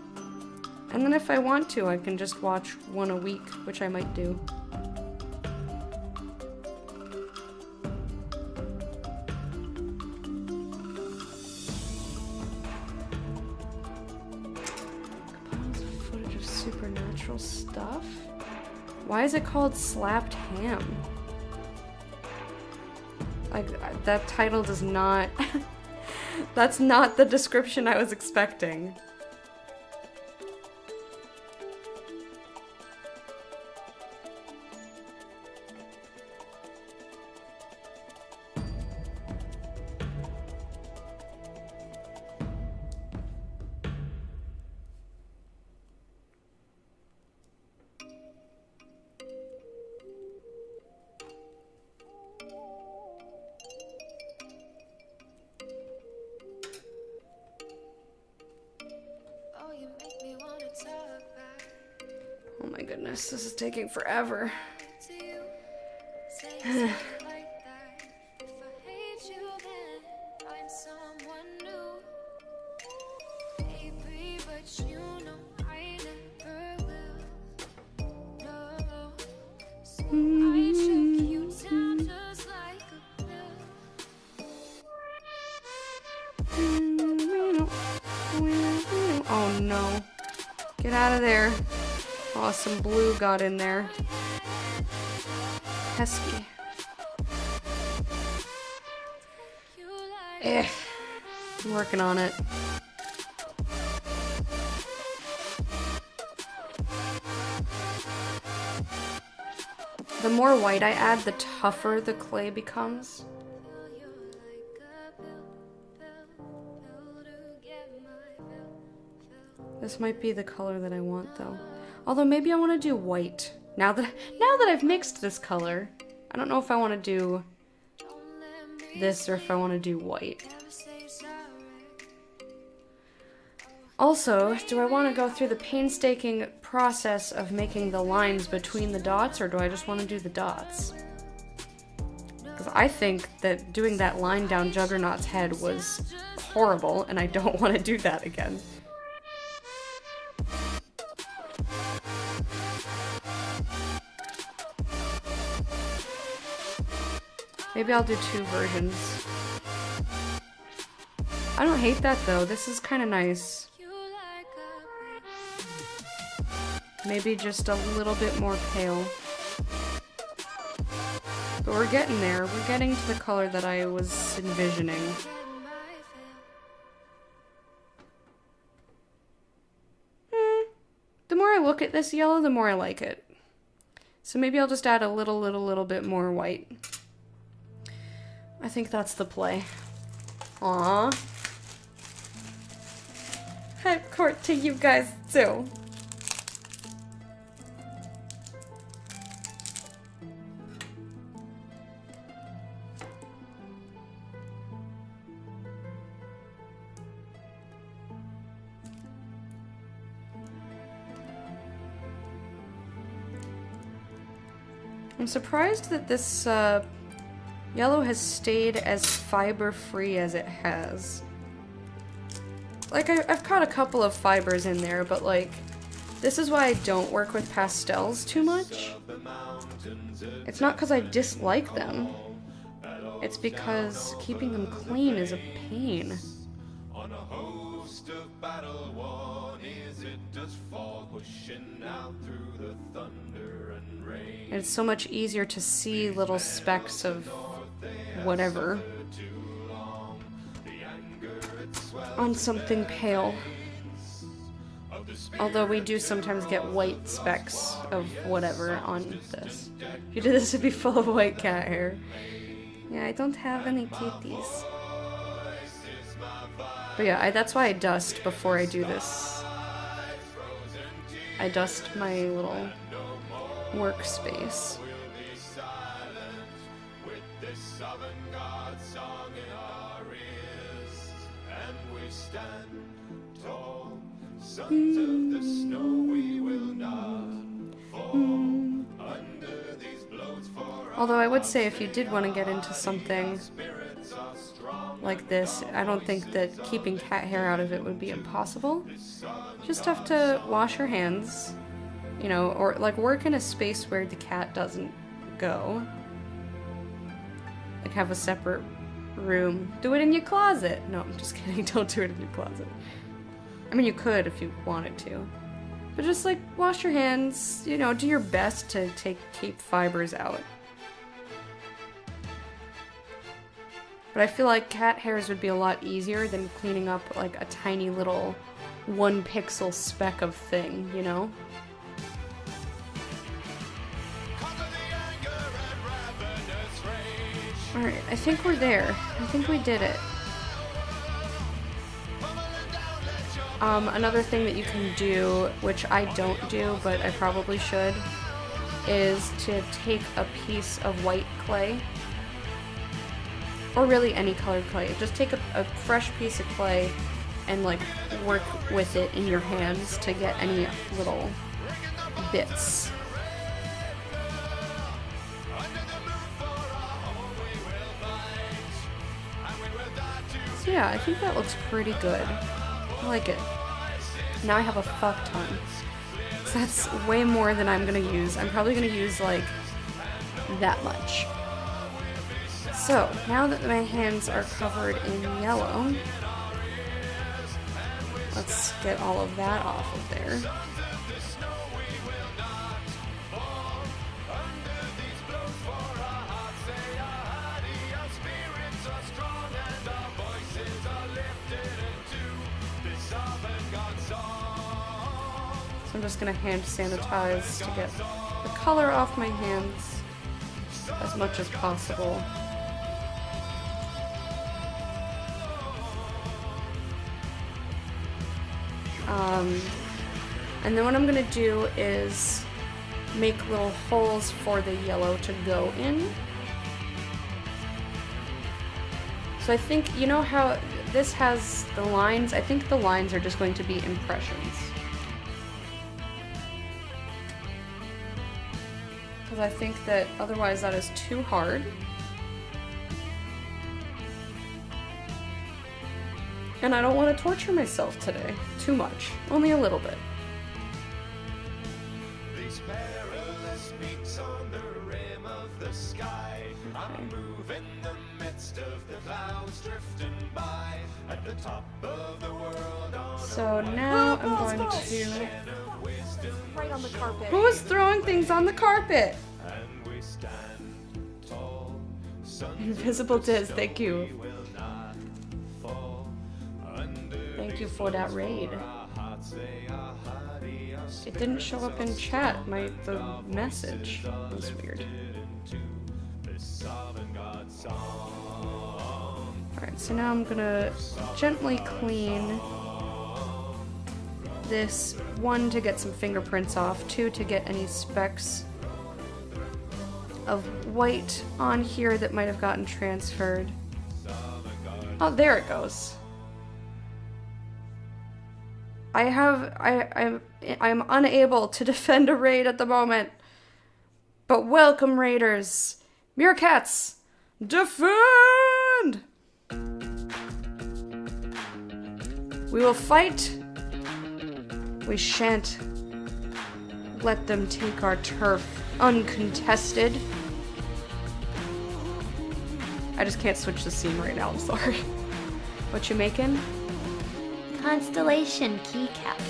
And then if I want to, I can just watch one a week, which I might do. Footage of supernatural stuff? Why is it called Slapped Ham? Like, that title does not... That's not the description I was expecting. Oh my goodness, this is taking forever. Oh no. Get out of there. Oh, some blue got in there. Pesky. I'm working on it. The more white I add, the tougher the clay becomes. This might be the color that I want, though. Although maybe I want to do white. Now that I've mixed this color, I don't know if I want to do this or if I want to do white. Also, do I want to go through the painstaking process of making the lines between the dots, or do I just want to do the dots? Because I think that doing that line down Juggernaut's head was horrible, and I don't want to do that again. Maybe I'll do 2 versions. I don't hate that though, this is kind of nice. Maybe just a little bit more pale. But we're getting there, we're getting to the color that I was envisioning. The more I look at this yellow, the more I like it. So maybe I'll just add a little bit more white. I think that's the play. Aww. Head court to you guys too. I'm surprised that this yellow has stayed as fiber-free as it has. Like, I've caught a couple of fibers in there, but like, this is why I don't work with pastels too much. It's not because I dislike them. It's because keeping them clean is a pain. And it's so much easier to see little specks of whatever on something pale. Although we do sometimes get white specks of whatever on this. If you did this, it'd be full of white cat hair. Yeah, I don't have any kitties. But yeah, that's why I dust before I do this. I dust my little workspace. Sons of the snow, we will not fall under these blows for Although I would say if you did want to get into something like this, I don't think that keeping cat hair out of it would be impossible. Just have to wash your hands, you know, or like work in a space where the cat doesn't go. Like have a separate room. Do it in your closet. No, I'm just kidding. Don't do it in your closet. I mean, you could if you wanted to. But just, like, wash your hands, you know, do your best to keep fibers out. But I feel like cat hairs would be a lot easier than cleaning up, like, a tiny little 1 pixel speck of thing, you know? Alright, I think we're there. I think we did it. Another thing that you can do, which I don't do, but I probably should, is to take a piece of white clay, or really any colored clay. Just take a fresh piece of clay and like work with it in your hands to get any little bits. So yeah, I think that looks pretty good. I like it. Now I have a fuck ton. So that's way more than I'm gonna use. I'm probably gonna use like that much. So now that my hands are covered in yellow, let's get all of that off of there. So I'm just gonna hand sanitize to get the color off my hands as much as possible. And then what I'm gonna do is make little holes for the yellow to go in. So I think, you know how this has the lines? I think the lines are just going to be impressions. Because I think that otherwise that is too hard. And I don't want to torture myself today too much. Only a little bit. these perilous peaks on the rim of the sky. I'm moving the midst of the clouds drifting by at the top of the world. So now I'm going to... Right on the carpet. Who is throwing things on the carpet? And we stand tall. Invisible Diz, thank you. Thank you for that raid. It didn't show up in chat, the message. It was weird. Alright, so now I'm gonna gently clean this. 1, to get some fingerprints off. 2, to get any specks of white on here that might have gotten transferred. Oh, there it goes. I'm unable to defend a raid at the moment. But welcome, raiders. Meerkats, defend! We will fight. We shan't let them take our turf uncontested. I just can't switch the scene right now, I'm sorry. What you making? Constellation keycap.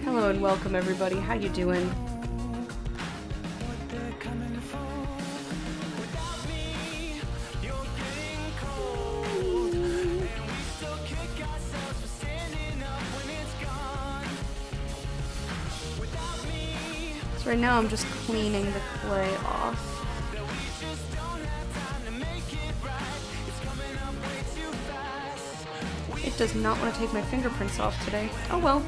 Hello, Hello and welcome everybody. How you doing? So right now I'm just cleaning the clay off. It does not want to take my fingerprints off today. Oh well.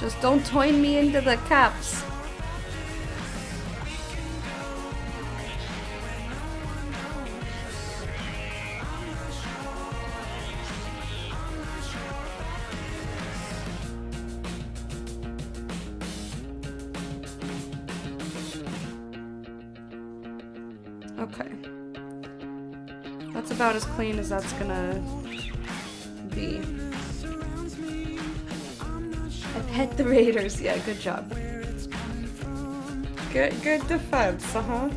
Just don't join me into the caps. Okay. That's about as clean as that's gonna be. I pet the raiders. Yeah, good job. Good defense, uh-huh.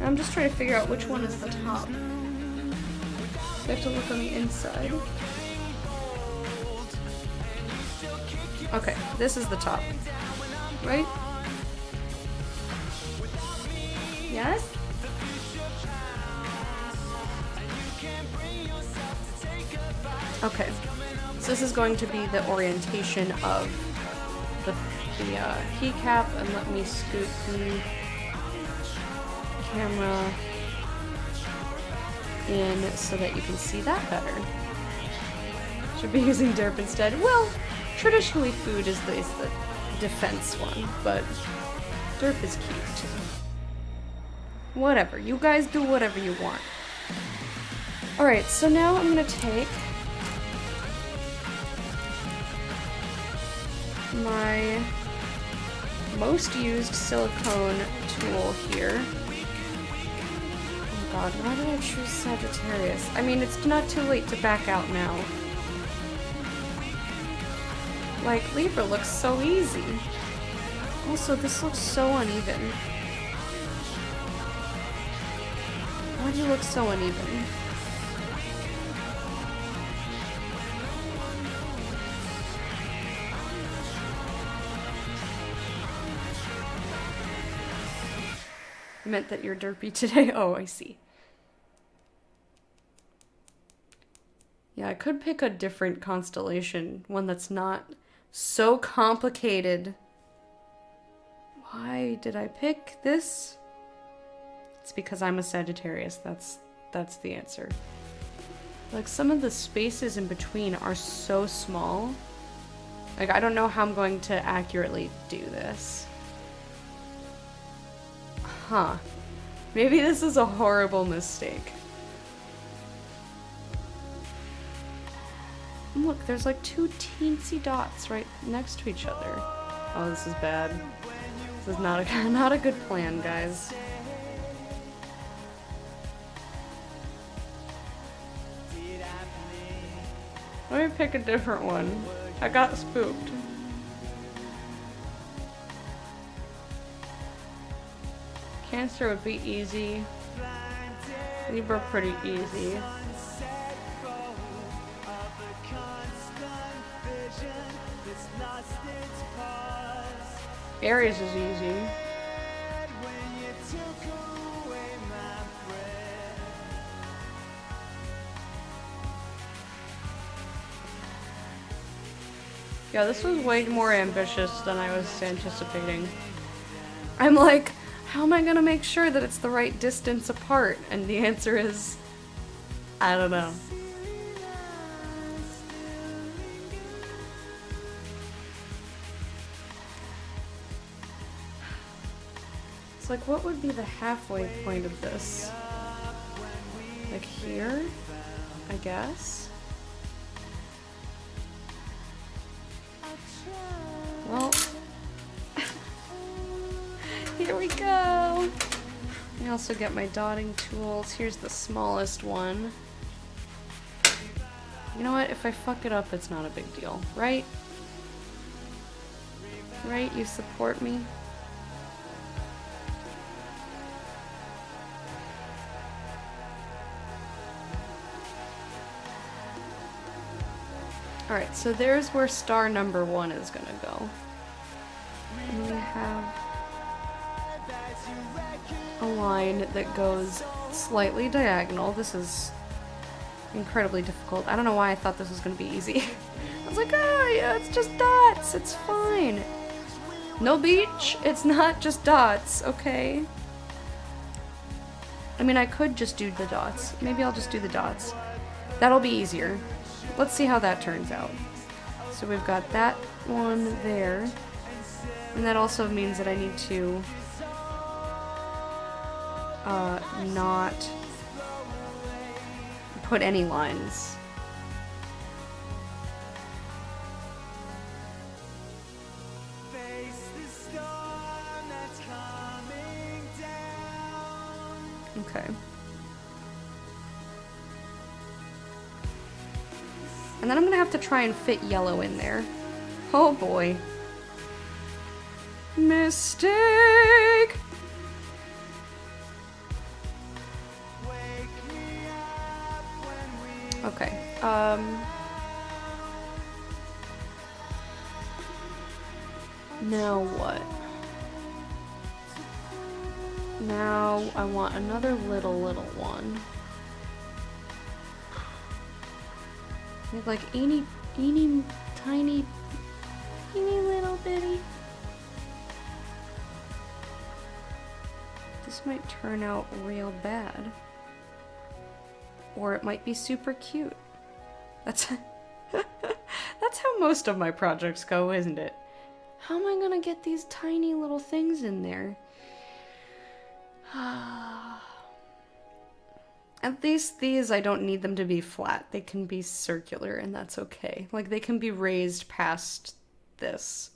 I'm just trying to figure out which one is the top. I have to look on the inside. Okay, this is the top. Right? Yes? Okay. So this is going to be the orientation of the keycap, and let me scoot the camera in so that you can see that better. Should be using derp instead. Well, traditionally food is the defense one, but derp is cute. Whatever. You guys do whatever you want. Alright, so now I'm gonna take my most used silicone tool here. Oh god, why did I choose Sagittarius? I mean, it's not too late to back out now. Like, Libra looks so easy. Also, this looks so uneven. Why do you look so uneven? I meant that you're derpy today. Oh, I see. Yeah, I could pick a different constellation, one that's not so complicated. Why did I pick this? It's because I'm a Sagittarius. That's the answer. Like, some of the spaces in between are so small. Like, I don't know how I'm going to accurately do this. Huh. Maybe this is a horrible mistake. Look, there's like two teensy dots right next to each other. Oh, this is bad. This is not a good plan, guys. Let me pick a different one. I got spooked. Cancer would be easy. Libra pretty easy. Aries is easy. Yeah, this was way more ambitious than I was anticipating. I'm like, how am I gonna make sure that it's the right distance apart? And the answer is, I don't know. It's like, what would be the halfway point of this? Like here, I guess? Well, here we go. I also get my dotting tools. Here's the smallest one. You know what? If I fuck it up, it's not a big deal, right? Right? You support me? Alright, so there's where star number 1 is gonna go. And we have a line that goes slightly diagonal. This is incredibly difficult. I don't know why I thought this was gonna be easy. I was like, oh yeah, it's just dots, it's fine. No beach, it's not just dots, okay? I mean, I could just do the dots. Maybe I'll just do the dots. That'll be easier. Let's see how that turns out. So we've got that one there. And that also means that I need to not put any lines. Okay. And then I'm gonna have to try and fit yellow in there. Oh boy. Mistake! Okay, now what? Now I want another little one. Like eeny tiny little bitty. This might turn out real bad. Or it might be super cute. That's that's how most of my projects go, isn't it? How am I gonna get these tiny little things in there? At least these, I don't need them to be flat. They can be circular, and that's okay. Like, they can be raised past this.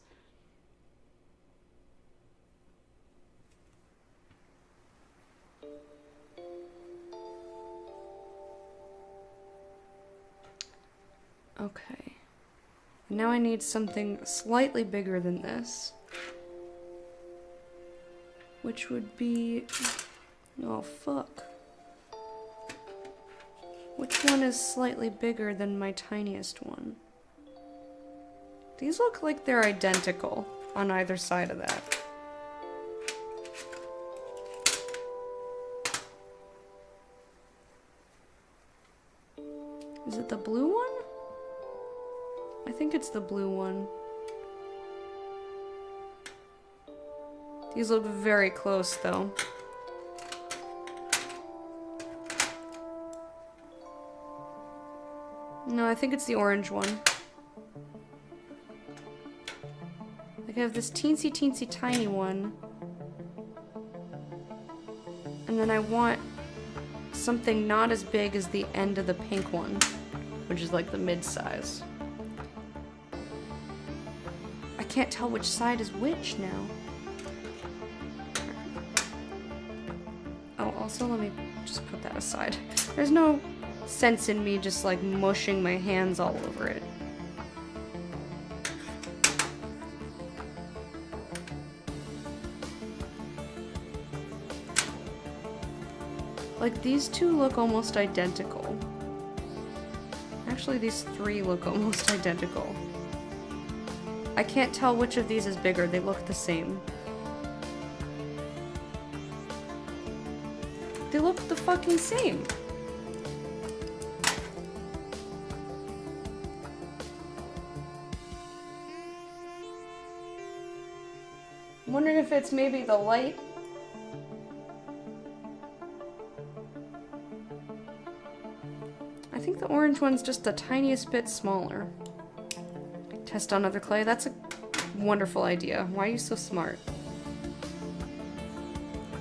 Okay. Now I need something slightly bigger than this. Which would be... oh, fuck. Which one is slightly bigger than my tiniest one? These look like they're identical on either side of that. Is it the blue one? I think it's the blue one. These look very close, though. No, I think it's the orange one. Like, I have this teensy tiny one. And then I want something not as big as the end of the pink one, which is like the mid-size. I can't tell which side is which now. Oh, also let me just put that aside. There's no sense in me just like mushing my hands all over it. Like, these two look almost identical. Actually, these three look almost identical. I can't tell which of these is bigger. They look the same. They look the fucking same. I'm wondering if it's maybe the light. I think the orange one's just the tiniest bit smaller. Test on other clay. That's a wonderful idea. Why are you so smart?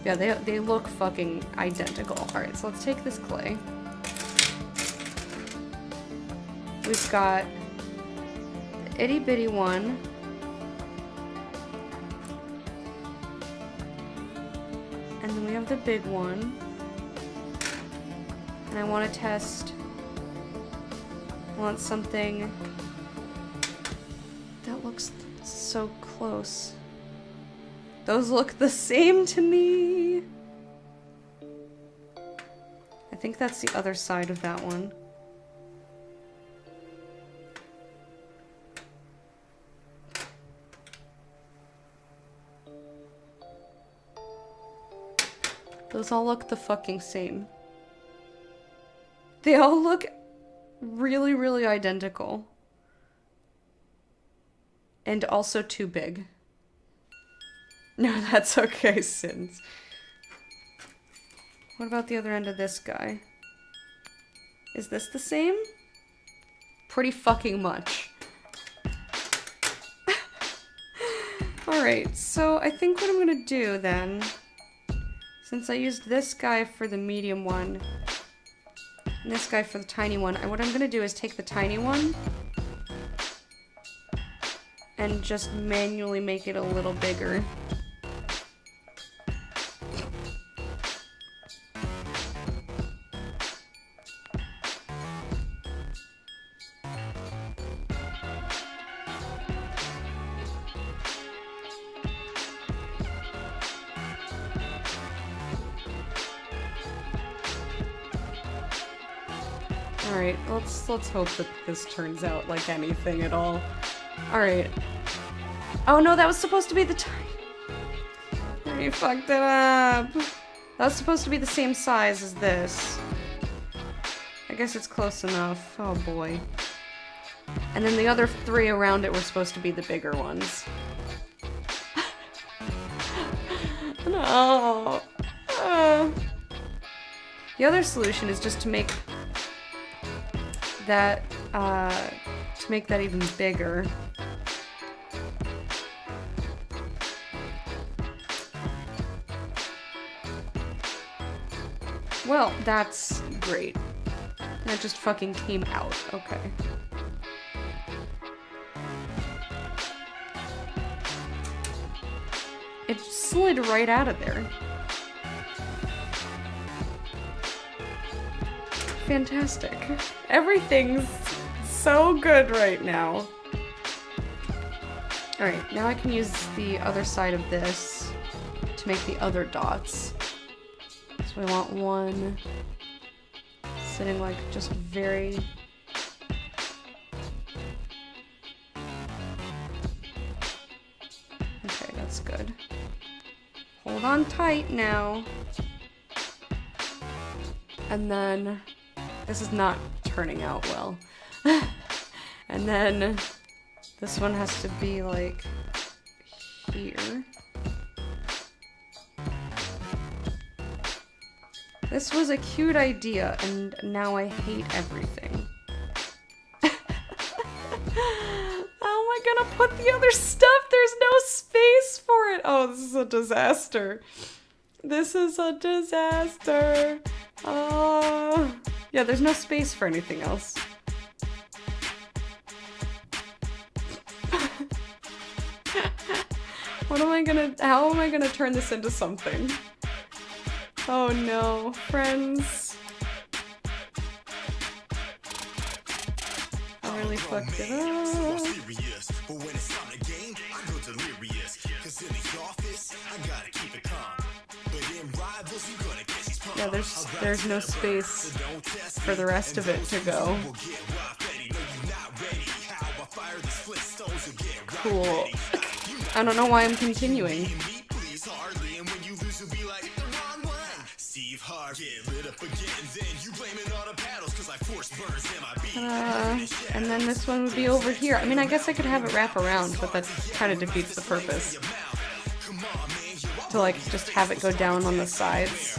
Yeah, they look fucking identical. Alright, so let's take this clay. We've got the itty bitty one. And then we have the big one. And I want to test... I want something that looks so close. Those look the same to me. I think that's the other side of that one. Those all look the fucking same. They all look really, really identical. And also too big. No, that's okay, Sins. What about the other end of this guy? Is this the same? Pretty fucking much. Alright, so I think what I'm gonna do then, since I used this guy for the medium one, and this guy for the tiny one, what I'm gonna do is take the tiny one and just manually make it a little bigger. Alright, let's hope that this turns out like anything at all. Alright. Oh no, that was supposed to be the tiny. I fucked it up. That was supposed to be the same size as this. I guess it's close enough. Oh boy. And then the other three around it were supposed to be the bigger ones. No. The other solution is just to make that even bigger. Well, that's great. That just fucking came out. Okay. It slid right out of there. Fantastic. Everything's so good right now. Alright, now I can use the other side of this to make the other dots. So I want one sitting like just very... Okay, that's good. Hold on tight now. And then... This is not turning out well. And then this one has to be like here. This was a cute idea, and now I hate everything. How am I gonna put the other stuff? There's no space for it. Oh, this is a disaster. This is a disaster. Oh. Yeah, there's no space for anything else. How am I gonna turn this into something? Oh no, friends. I really fucked it up. Yeah, there's no space for the rest of it to go. Cool. I don't know why I'm continuing. And then this one would be over here. I mean, I guess I could have it wrap around, but that kind of defeats the purpose. To like just have it go down on the sides.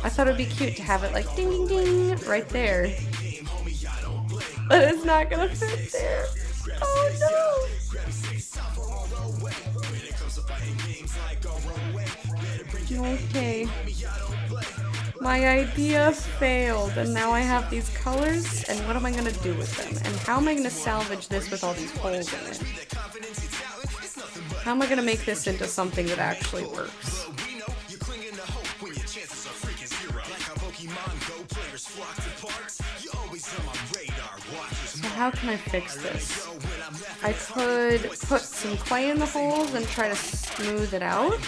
I thought it'd be cute to have it like ding ding ding right there. But it's not gonna fit there. Oh no! Okay. My idea failed, and now I have these colors, and what am I gonna do with them? And how am I gonna salvage this with all these holes in it? How am I gonna make this into something that actually works? So how can I fix this? I could put some clay in the holes and try to smooth it out.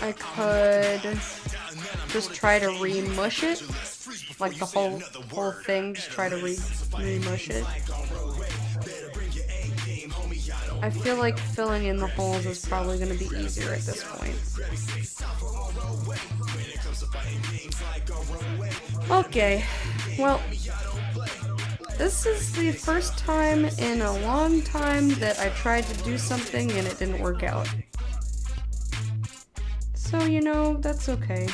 I could just try to re-mush it. Like the whole thing, just try to re-mush it. I feel like filling in the holes is probably going to be easier at this point. Okay, well, this is the first time in a long time that I tried to do something and it didn't work out. So, you know, that's okay.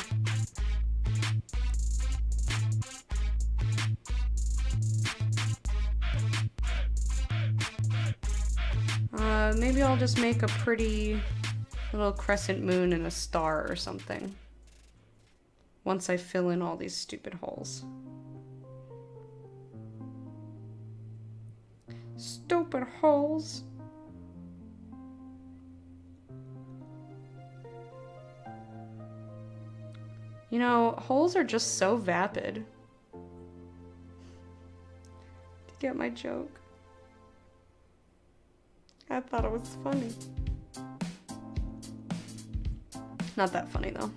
Maybe I'll just make a pretty little crescent moon and a star or something. Once I fill in all these stupid holes. Stupid holes. You know, holes are just so vapid. Do you get my joke? I thought it was funny. Not that funny though.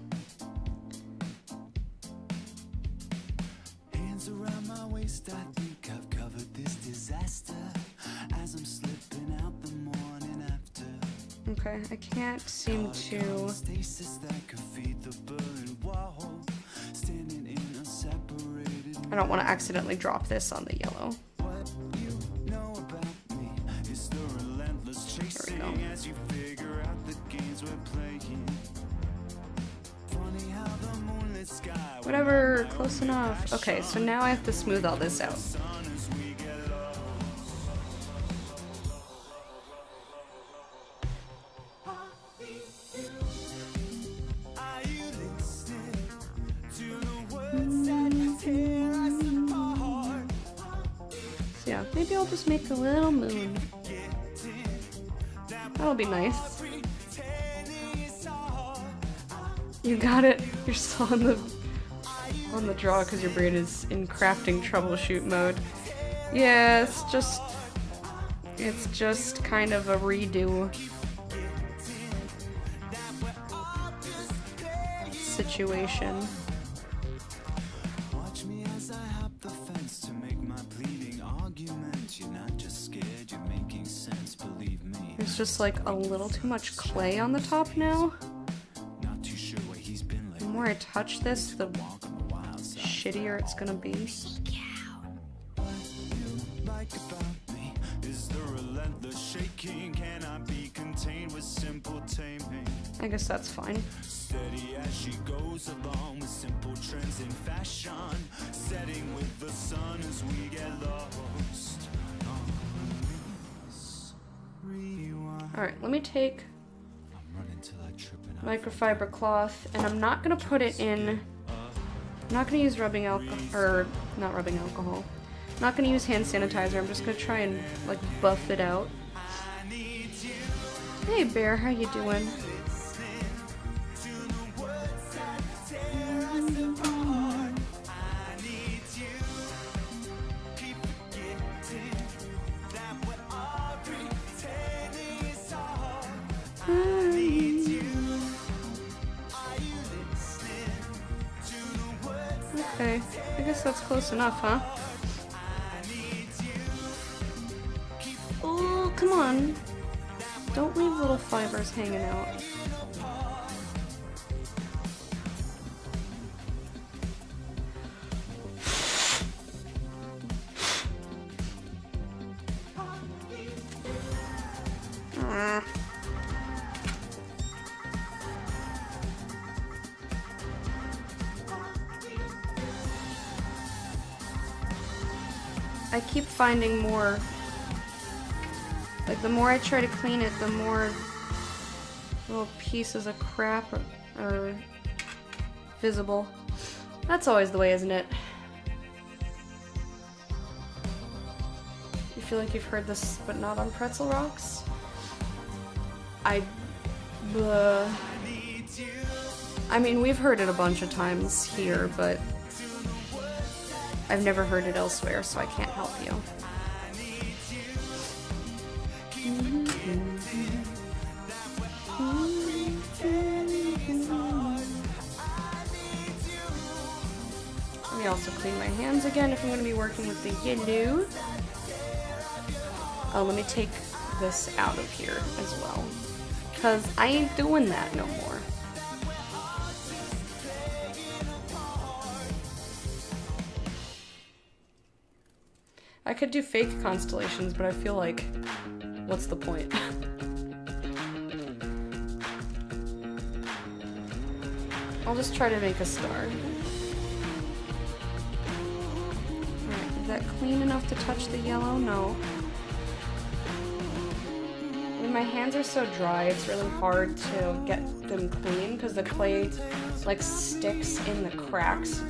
Hands around my waist, I think I've covered this disaster as I'm slipping out the morning after. Okay, I can't seem to. Stasis that could feed the burning wall, standing in a separated. I don't want to accidentally drop this on the yellow. What you know about me is the relentless chasing as you figure out the games we're playing. Funny how the moonlit sky. Whatever, close enough. Okay, so now I have to smooth all this out. So yeah, maybe I'll just make a little moon. That'll be nice. You got it. You're still on the draw because your brain is in crafting troubleshoot mode. Yeah, it's just kind of a redo situation. Watch me as I hop the fence to make my pleading argument. You're not just scared, you're making sense, believe me. There's just like a little too much clay on the top now. Not too sure where he's been The lately. more I touch this, the shittier it's gonna be. Like about me is the relentless shaking, cannot be contained with simple taming. I guess that's fine. Steady as she goes along with simple trends in fashion, setting with the sun as we get lost. Rewind. Alright, let me take I'm running till I trip and microfiber cloth, and I'm not gonna put it in. I'm not gonna use rubbing alcohol, or not rubbing alcohol. I'm not gonna use hand sanitizer. I'm just gonna try and like buff it out. Hey Bear, how you doing? Okay, I guess that's close enough, huh? Oh, come on. Don't leave little fibers hanging out. I keep finding more, like the more I try to clean it, the more little pieces of crap are visible. That's always the way, isn't it? You feel like you've heard this, but not on Pretzel Rocks? I mean, we've heard it a bunch of times here, but I've never heard it elsewhere, so I can't help you. also clean my hands again if I'm going to be working with the yellow. Oh, let me take this out of here as well, because I ain't doing that no more. I could do fake constellations, but I feel like, what's the point? I'll just try to make a star. Alright, is that clean enough to touch the yellow? No. When my hands are so dry, it's really hard to get them clean because the clay like sticks in the cracks.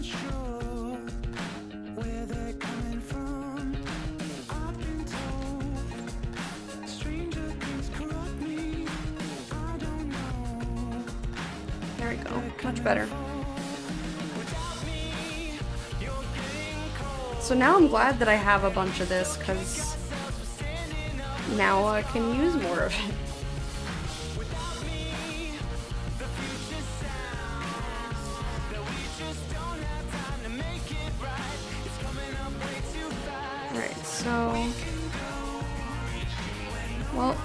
There we go, much better. So now I'm glad that I have a bunch of this because now I can use more of it. Alright, so... Well,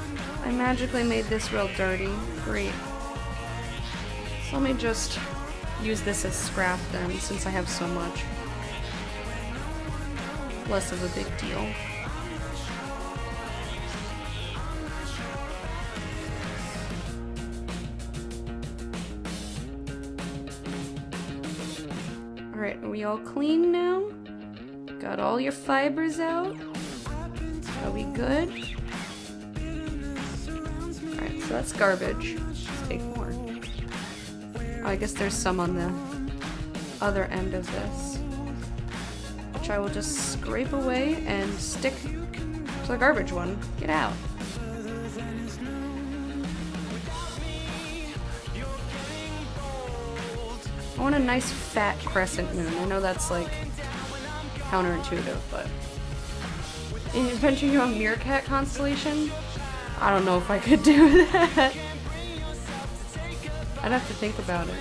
I magically made this real dirty. Great. So let me just use this as scrap then, since I have so much. Less of a big deal. Alright, are we all clean now? Got all your fibers out? Are we good? Alright, so that's garbage. Let's take more. Oh, I guess there's some on the other end of this, which I will just scrape away and stick to the garbage one. Get out. I want a nice fat crescent moon. I know that's like counterintuitive, but in Adventure Young Meerkat constellation, I don't know if I could do that. I'd have to think about it.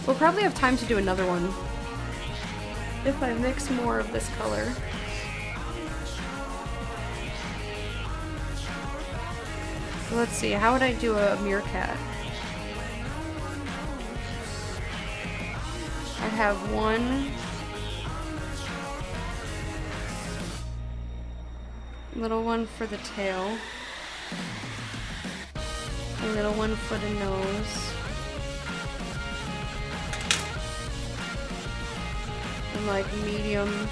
We'll probably have time to do another one if I mix more of this color. So let's see, how would I do a meerkat? I have one little one for the tail, a little one for the nose, and like medium.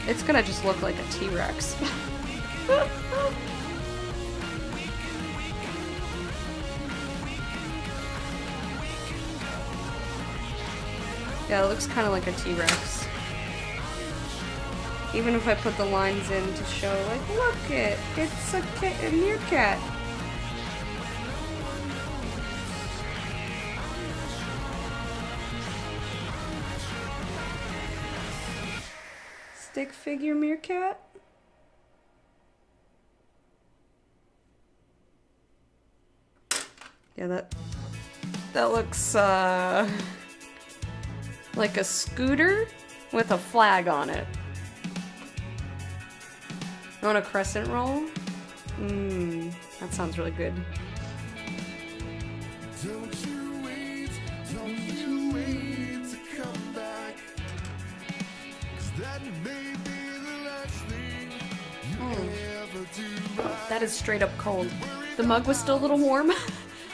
It's gonna just look like a T-Rex. Yeah, it looks kind of like a T-Rex. Even if I put the lines in to show, like, look it, it's a meerkat. Stick figure meerkat. Yeah, that looks like a scooter with a flag on it. You want a crescent roll? That sounds really good. Don't you wait to come back, 'cause that may be the last thing you ever do right. That is straight up cold. The mug was still a little warm.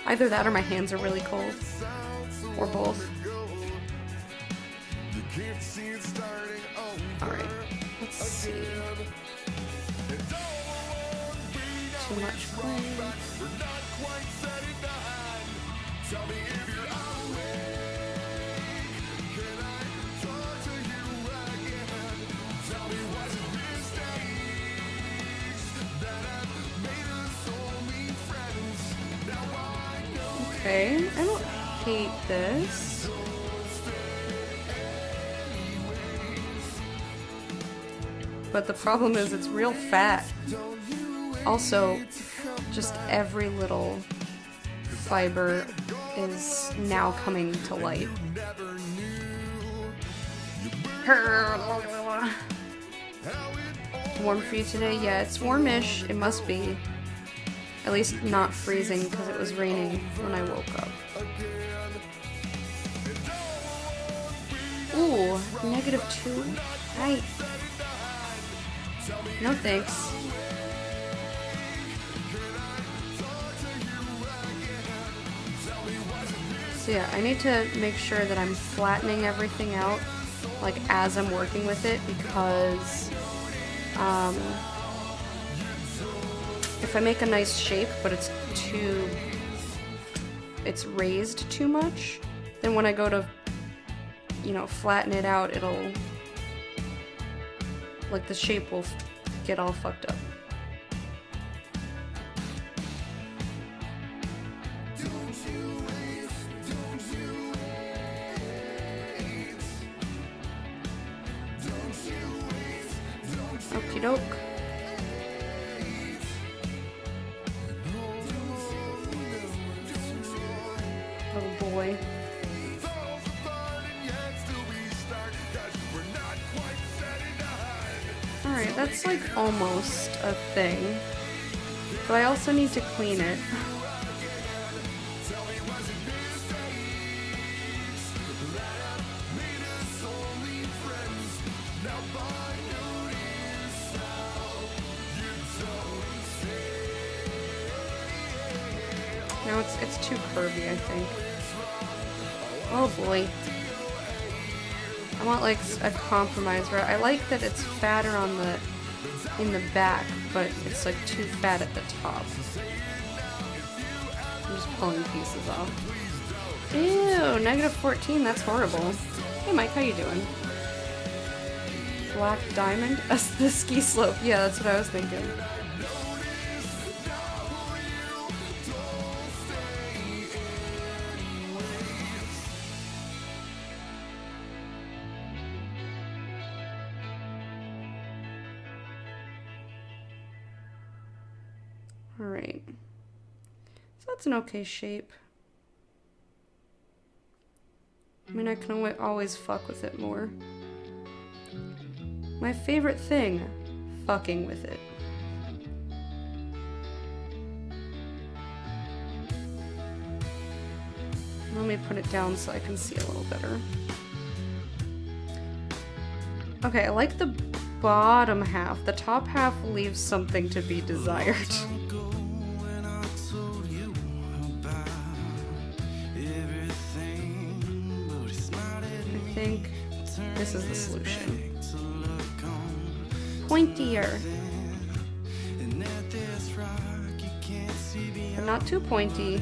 Either that or my hands are really cold. Or both. Alright, let's see. Too much clay. Okay, I don't hate this. But the problem is it's real fat. Also, just every little fiber is now coming to light. Warm for you today? Yeah, it's warmish. It must be. At least not freezing because it was raining when I woke up. Ooh, -2? Hi. No thanks. So yeah, I need to make sure that I'm flattening everything out, like, as I'm working with it, because if I make a nice shape, but it's raised too much, then when I go to, flatten it out, it'll, like, the shape will get all fucked up. Okie doke. Oh boy. Alright, that's like almost a thing. But I also need to clean it. No, it's too curvy, I think. Oh boy. I want like a compromise where I like that it's fatter in the back, but it's like too fat at the top. I'm just pulling pieces off. Ew, -14, that's horrible. Hey Mike, how you doing? Black diamond? The ski slope. Yeah, that's what I was thinking. Alright. So that's an okay shape. I mean, I can always fuck with it more. My favorite thing, fucking with it. Let me put it down so I can see a little better. Okay, I like the bottom half. The top half leaves something to be desired. I think this is the solution. Pointier. But not too pointy.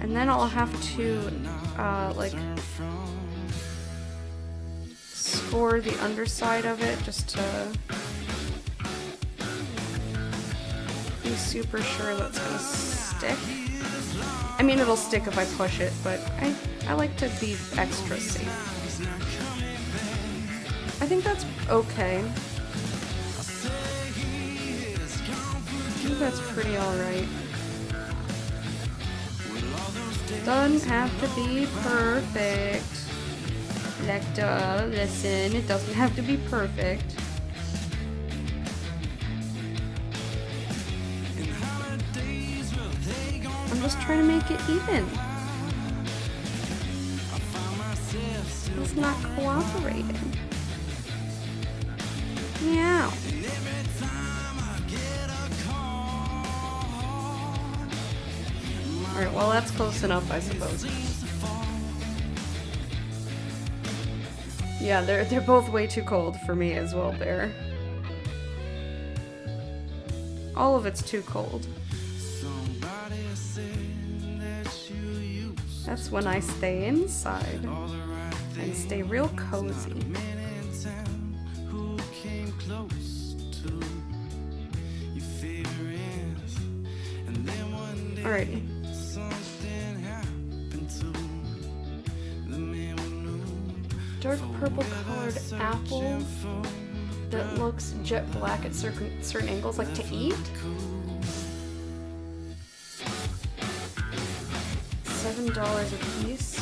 And then I'll have to, like, score the underside of it just to be super sure that's gonna stick. I mean, it'll stick if I push it, but I like to be extra safe. I think that's okay. I think that's pretty alright. Doesn't have to be perfect. Lecta, listen, it doesn't have to be perfect. I'm just trying to make it even. It's not cooperating. Meow. Alright, well that's close enough, I suppose. Yeah, they're both way too cold for me as well, Bear. All of it's too cold. That's when I stay inside and stay real cozy. Alrighty. Dark purple colored apple. that looks jet black at certain angles, like to eat? $7 a piece.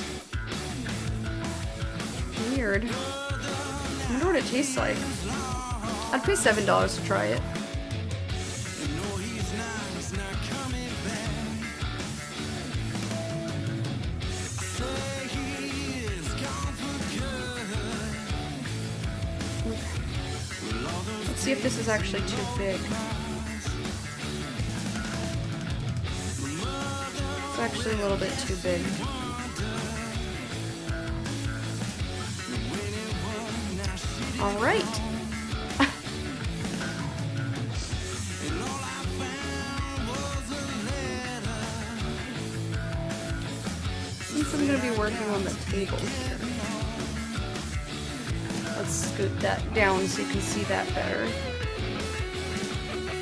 Weird. I wonder what it tastes like. I'd pay $7 to try it. Let's see if this is actually too big. It's actually a little bit too big. All right. Since I'm going to be working on the table here, let's scoot that down so you can see that better.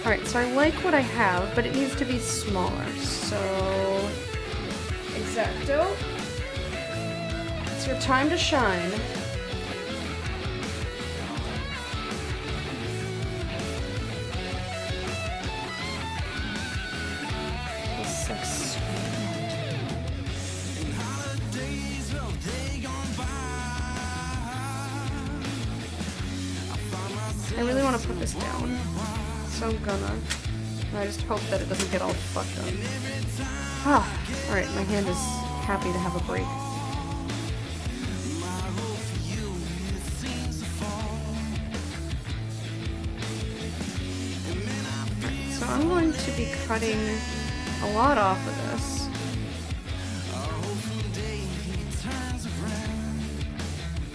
Alright, so I like what I have, but it needs to be smaller. So, Exacto. It's your time to shine. This looks so I really want to put this down, so I'm gonna. I just hope that it doesn't get all fucked up. Ah, alright, my hand is happy to have a break. So I'm going to be cutting a lot off of this.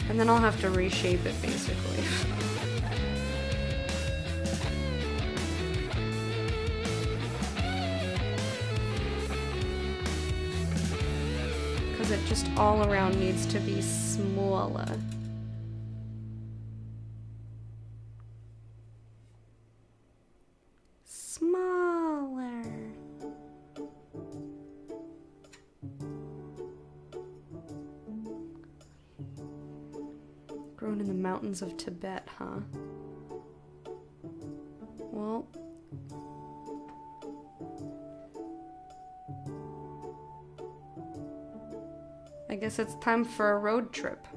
And then I'll have to reshape it, basically. It just all around needs to be smaller. Smaller. Grown in the mountains of Tibet, huh? Well, I guess it's time for a road trip.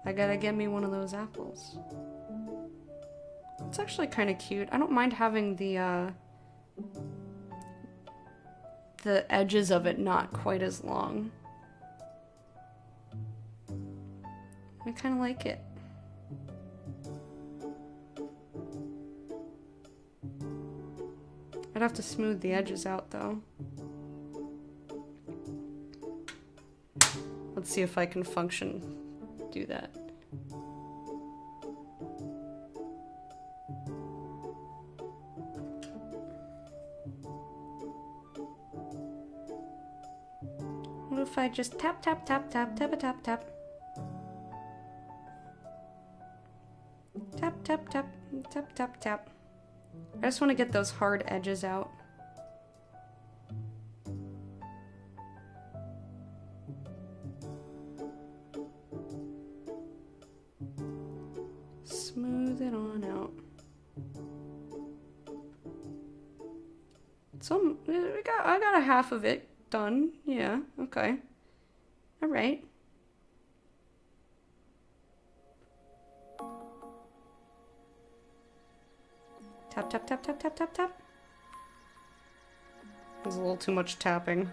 I gotta get me one of those apples. It's actually kind of cute. I don't mind having the edges of it not quite as long. I kind of like it. I'd have to smooth the edges out though. Let's see if I can do that. What if I just tap, tap, tap, tap, tap, tap, tap. Tap, tap, tap, tap, tap, tap. I just want to get those hard edges out. Smooth it on out. So I got a half of it done. Yeah, okay. All right. Tap, tap, tap, tap, tap, tap, tap. There's a little too much tapping.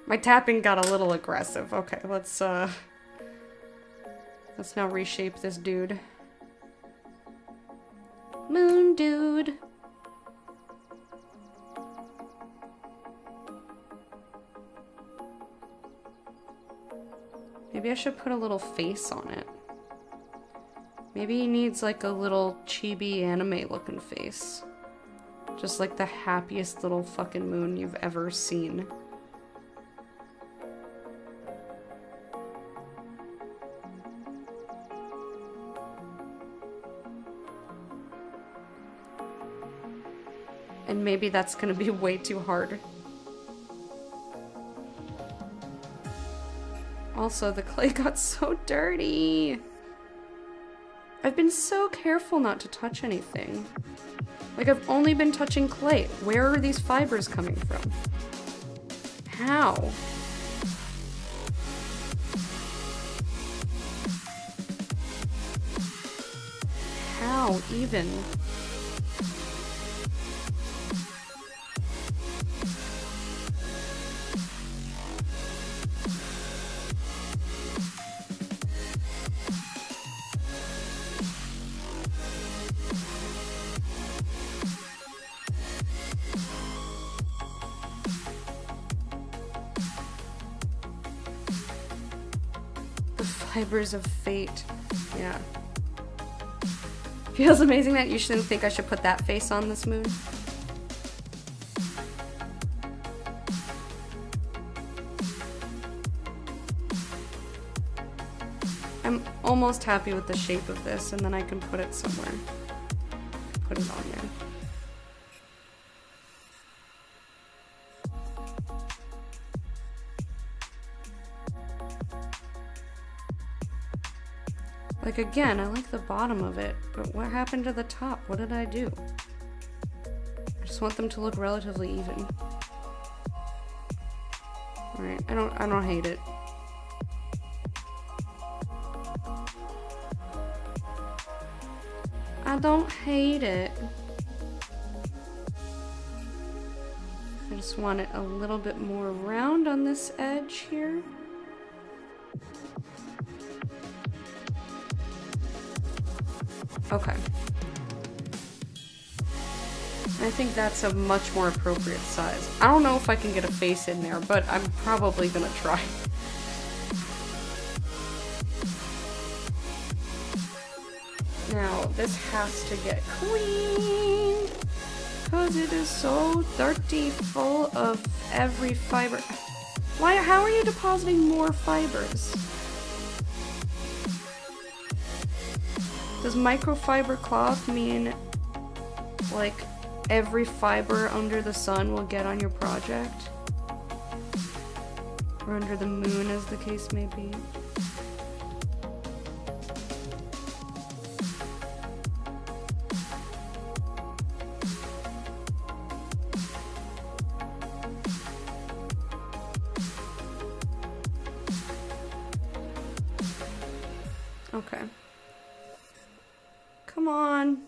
My tapping got a little aggressive. Okay, let's now reshape this dude. Moon dude. Maybe I should put a little face on it. Maybe he needs like a little chibi anime looking face. Just like the happiest little fucking moon you've ever seen. And maybe that's gonna be way too hard. Also, the clay got so dirty. I've been so careful not to touch anything. Like, I've only been touching clay. Where are these fibers coming from? How? How even? Fibers of fate. Yeah. Feels amazing that you shouldn't think I should put that face on this moon. I'm almost happy with the shape of this, and then I can put it somewhere. Put it on there. Like, again, I like the bottom of it, but what happened to the top? What did I do? I just want them to look relatively even. Alright, I don't hate it. I don't hate it. I just want it a little bit more round on this edge here. Okay. I think that's a much more appropriate size. I don't know if I can get a face in there, but I'm probably gonna try. Now, this has to get cleaned, because it is so dirty, full of every fiber. How are you depositing more fibers? Does microfiber cloth mean, like, every fiber under the sun will get on your project? Or under the moon, as the case may be? Okay. Come on.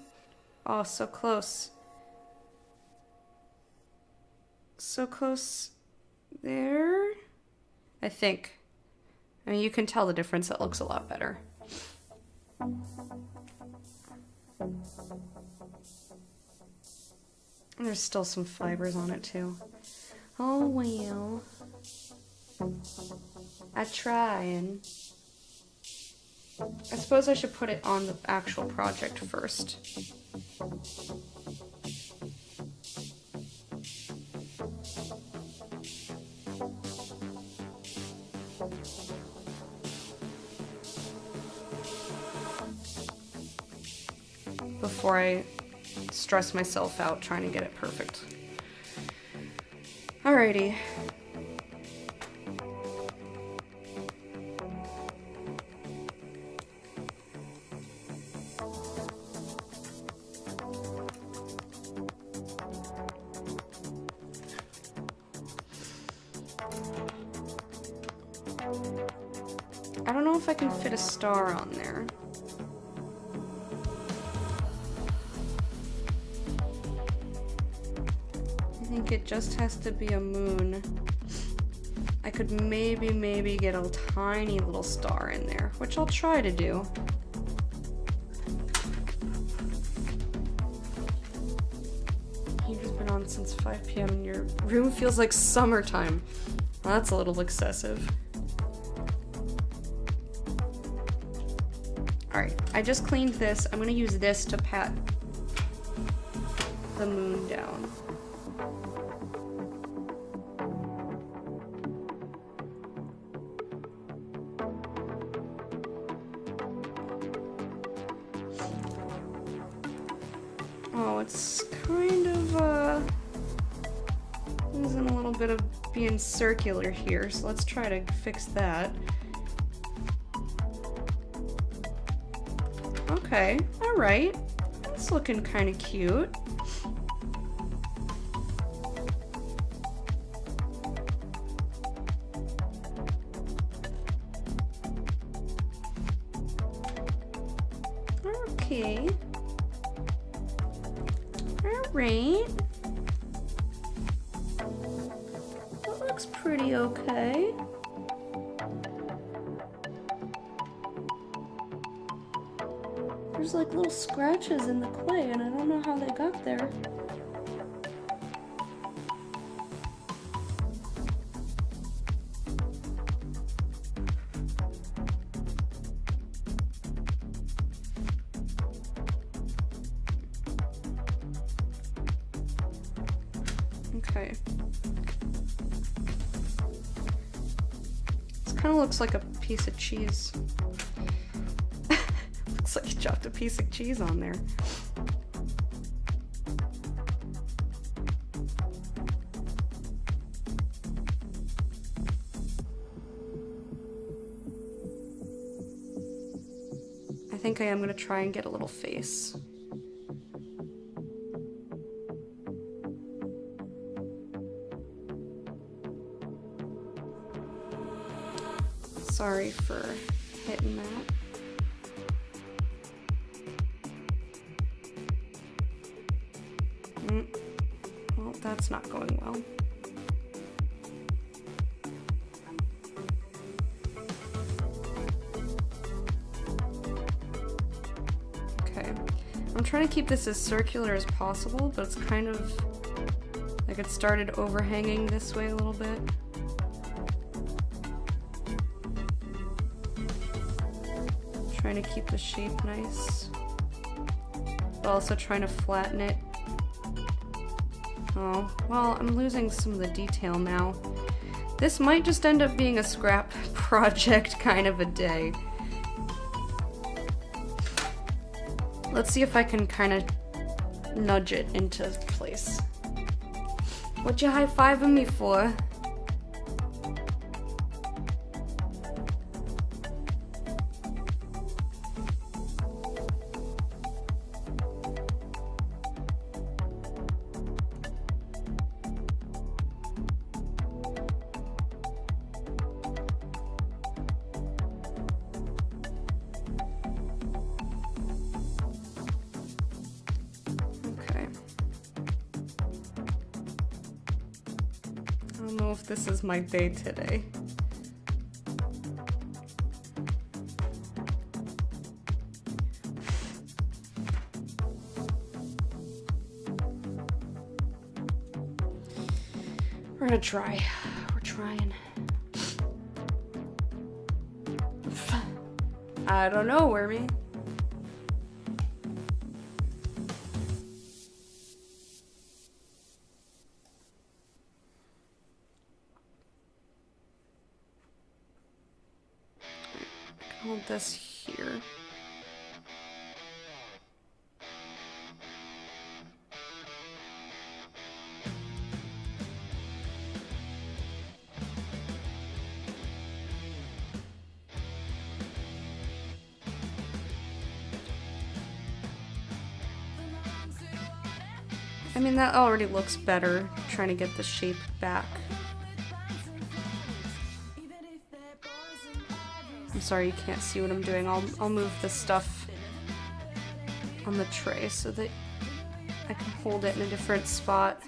Oh, so close. So close there, I think. I mean, you can tell the difference. It looks a lot better. And there's still some fibers on it, too. Oh, well. I trying. I suppose I should put it on the actual project first. Before I stress myself out trying to get it perfect. Alrighty. I don't know if I can fit a star on there. I think it just has to be a moon. I could maybe get a tiny little star in there, which I'll try to do. Heater's been on since 5 p.m. and your room feels like summertime. Well, that's a little excessive. Alright, I just cleaned this. I'm gonna use this to pat the moon down. Oh, it's kind of, losing a little bit of being circular here, so let's try to fix that. Okay, alright. That's looking kind of cute. Okay. Alright. That looks pretty okay. There's like little scratches in the clay and I don't know how they got there. Okay. This kind of looks like a piece of cheese. Looks like you dropped a piece of cheese on there. I think I am gonna try and get a little face. Sorry for hitting that. Well, that's not going well. Okay. I'm trying to keep this as circular as possible, but it's kind of like it started overhanging this way a little bit. Trying to keep the shape nice, but also trying to flatten it. Oh, well, I'm losing some of the detail now. This might just end up being a scrap project kind of a day. Let's see if I can kind of nudge it into place. What you high-fiving me for? I don't know if this is my day today. We're gonna try. We're trying. I don't know, Wormy. Hold this here. I mean, that already looks better, trying to get the shape back. I'm sorry you can't see what I'm doing. I'll move this stuff on the tray so that I can hold it in a different spot.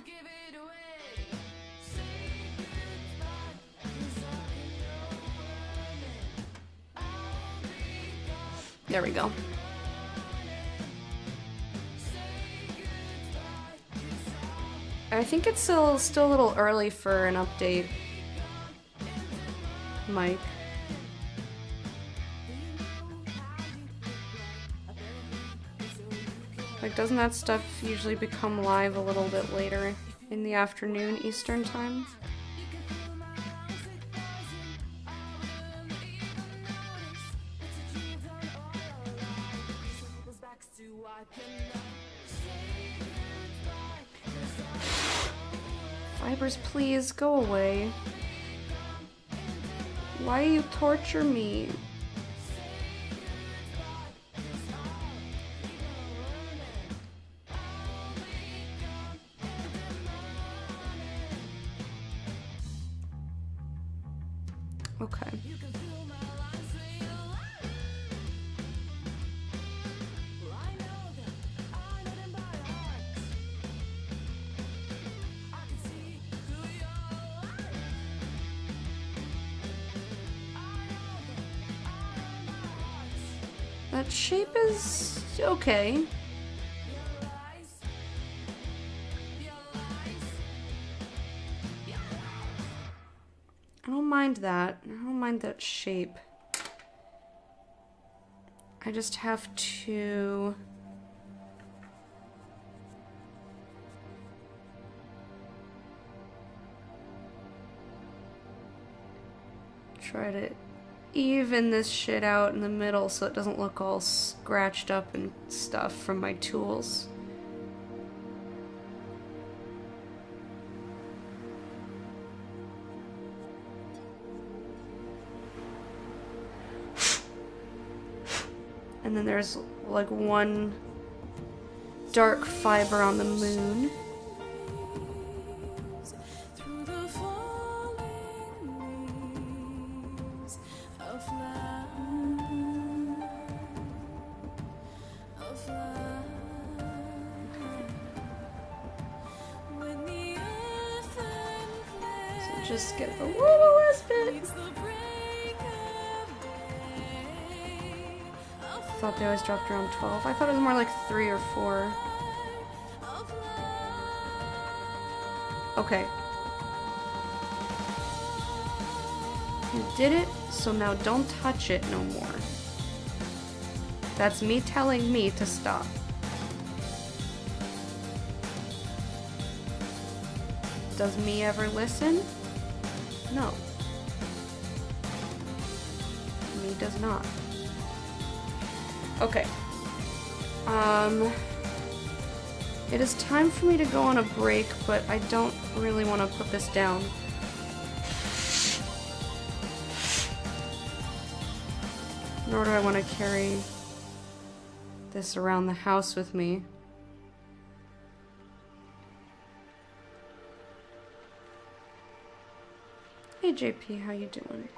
There we go. I think it's still a little early for an update, Mike. Like, doesn't that stuff usually become live a little bit later in the afternoon Eastern time? Fibers, please, go away. Why you torture me? Okay. That shape is okay. I don't mind that. I don't mind that shape. I just have to... try to even this shit out in the middle so it doesn't look all scratched up and stuff from my tools. And then there's like one dark fiber on the moon. Just get the littlest bit. I thought they always dropped around 12. I thought it was more like 3 or 4. Okay. You did it, so now don't touch it no more. That's me telling me to stop. Does me ever listen? No. Me does not. Okay. It is time for me to go on a break, but I don't really want to put this down. Nor do I want to carry this around the house with me. Hey JP, how you doing?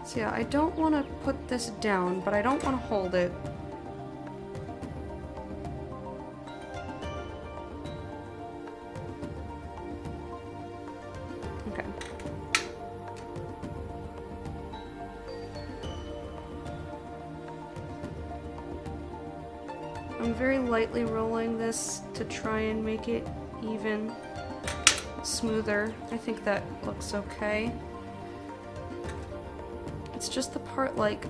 So yeah, I don't want to put this down, but I don't want to hold it. Okay. I'm very lightly rolling this to try and make it even smoother. I think that looks okay. It's just the part like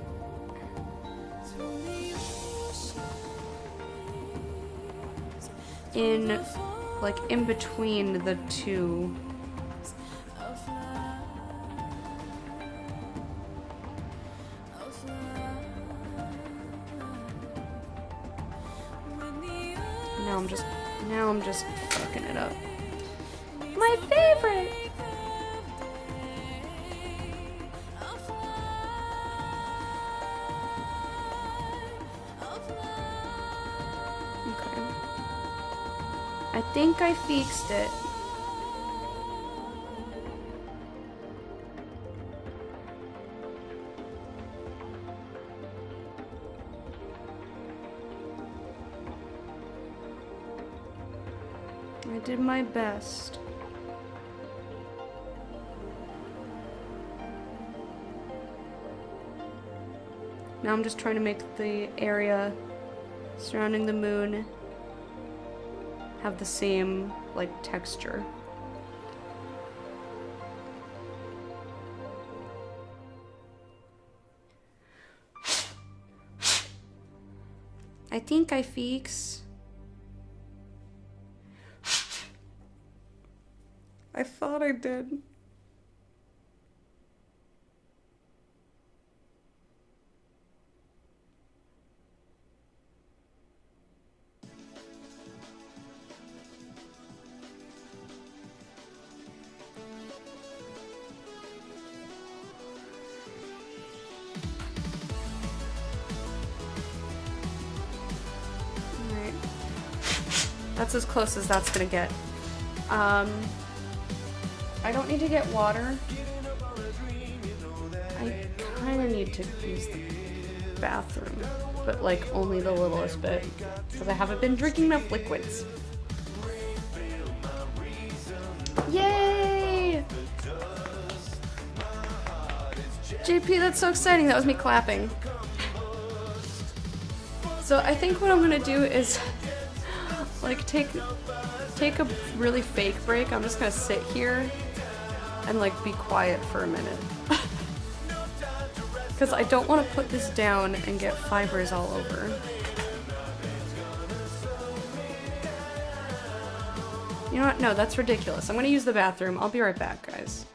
in between the two. Now I'm just fucking it up. My favorite. Okay. I think I fixed it. I did my best. Now I'm just trying to make the area surrounding the moon have the same, like, texture. I think I fix. I thought I did. That's as close as that's gonna get. I don't need to get water. I kind of need to use the bathroom, but like only the littlest bit, because I haven't been drinking enough liquids. Yay! JP, that's so exciting. That was me clapping. So I think what I'm gonna do is like take a really fake break. I'm just gonna sit here and like be quiet for a minute. Because I don't want to put this down and get fibers all over. You know what? No, that's ridiculous. I'm gonna use the bathroom. I'll be right back, guys.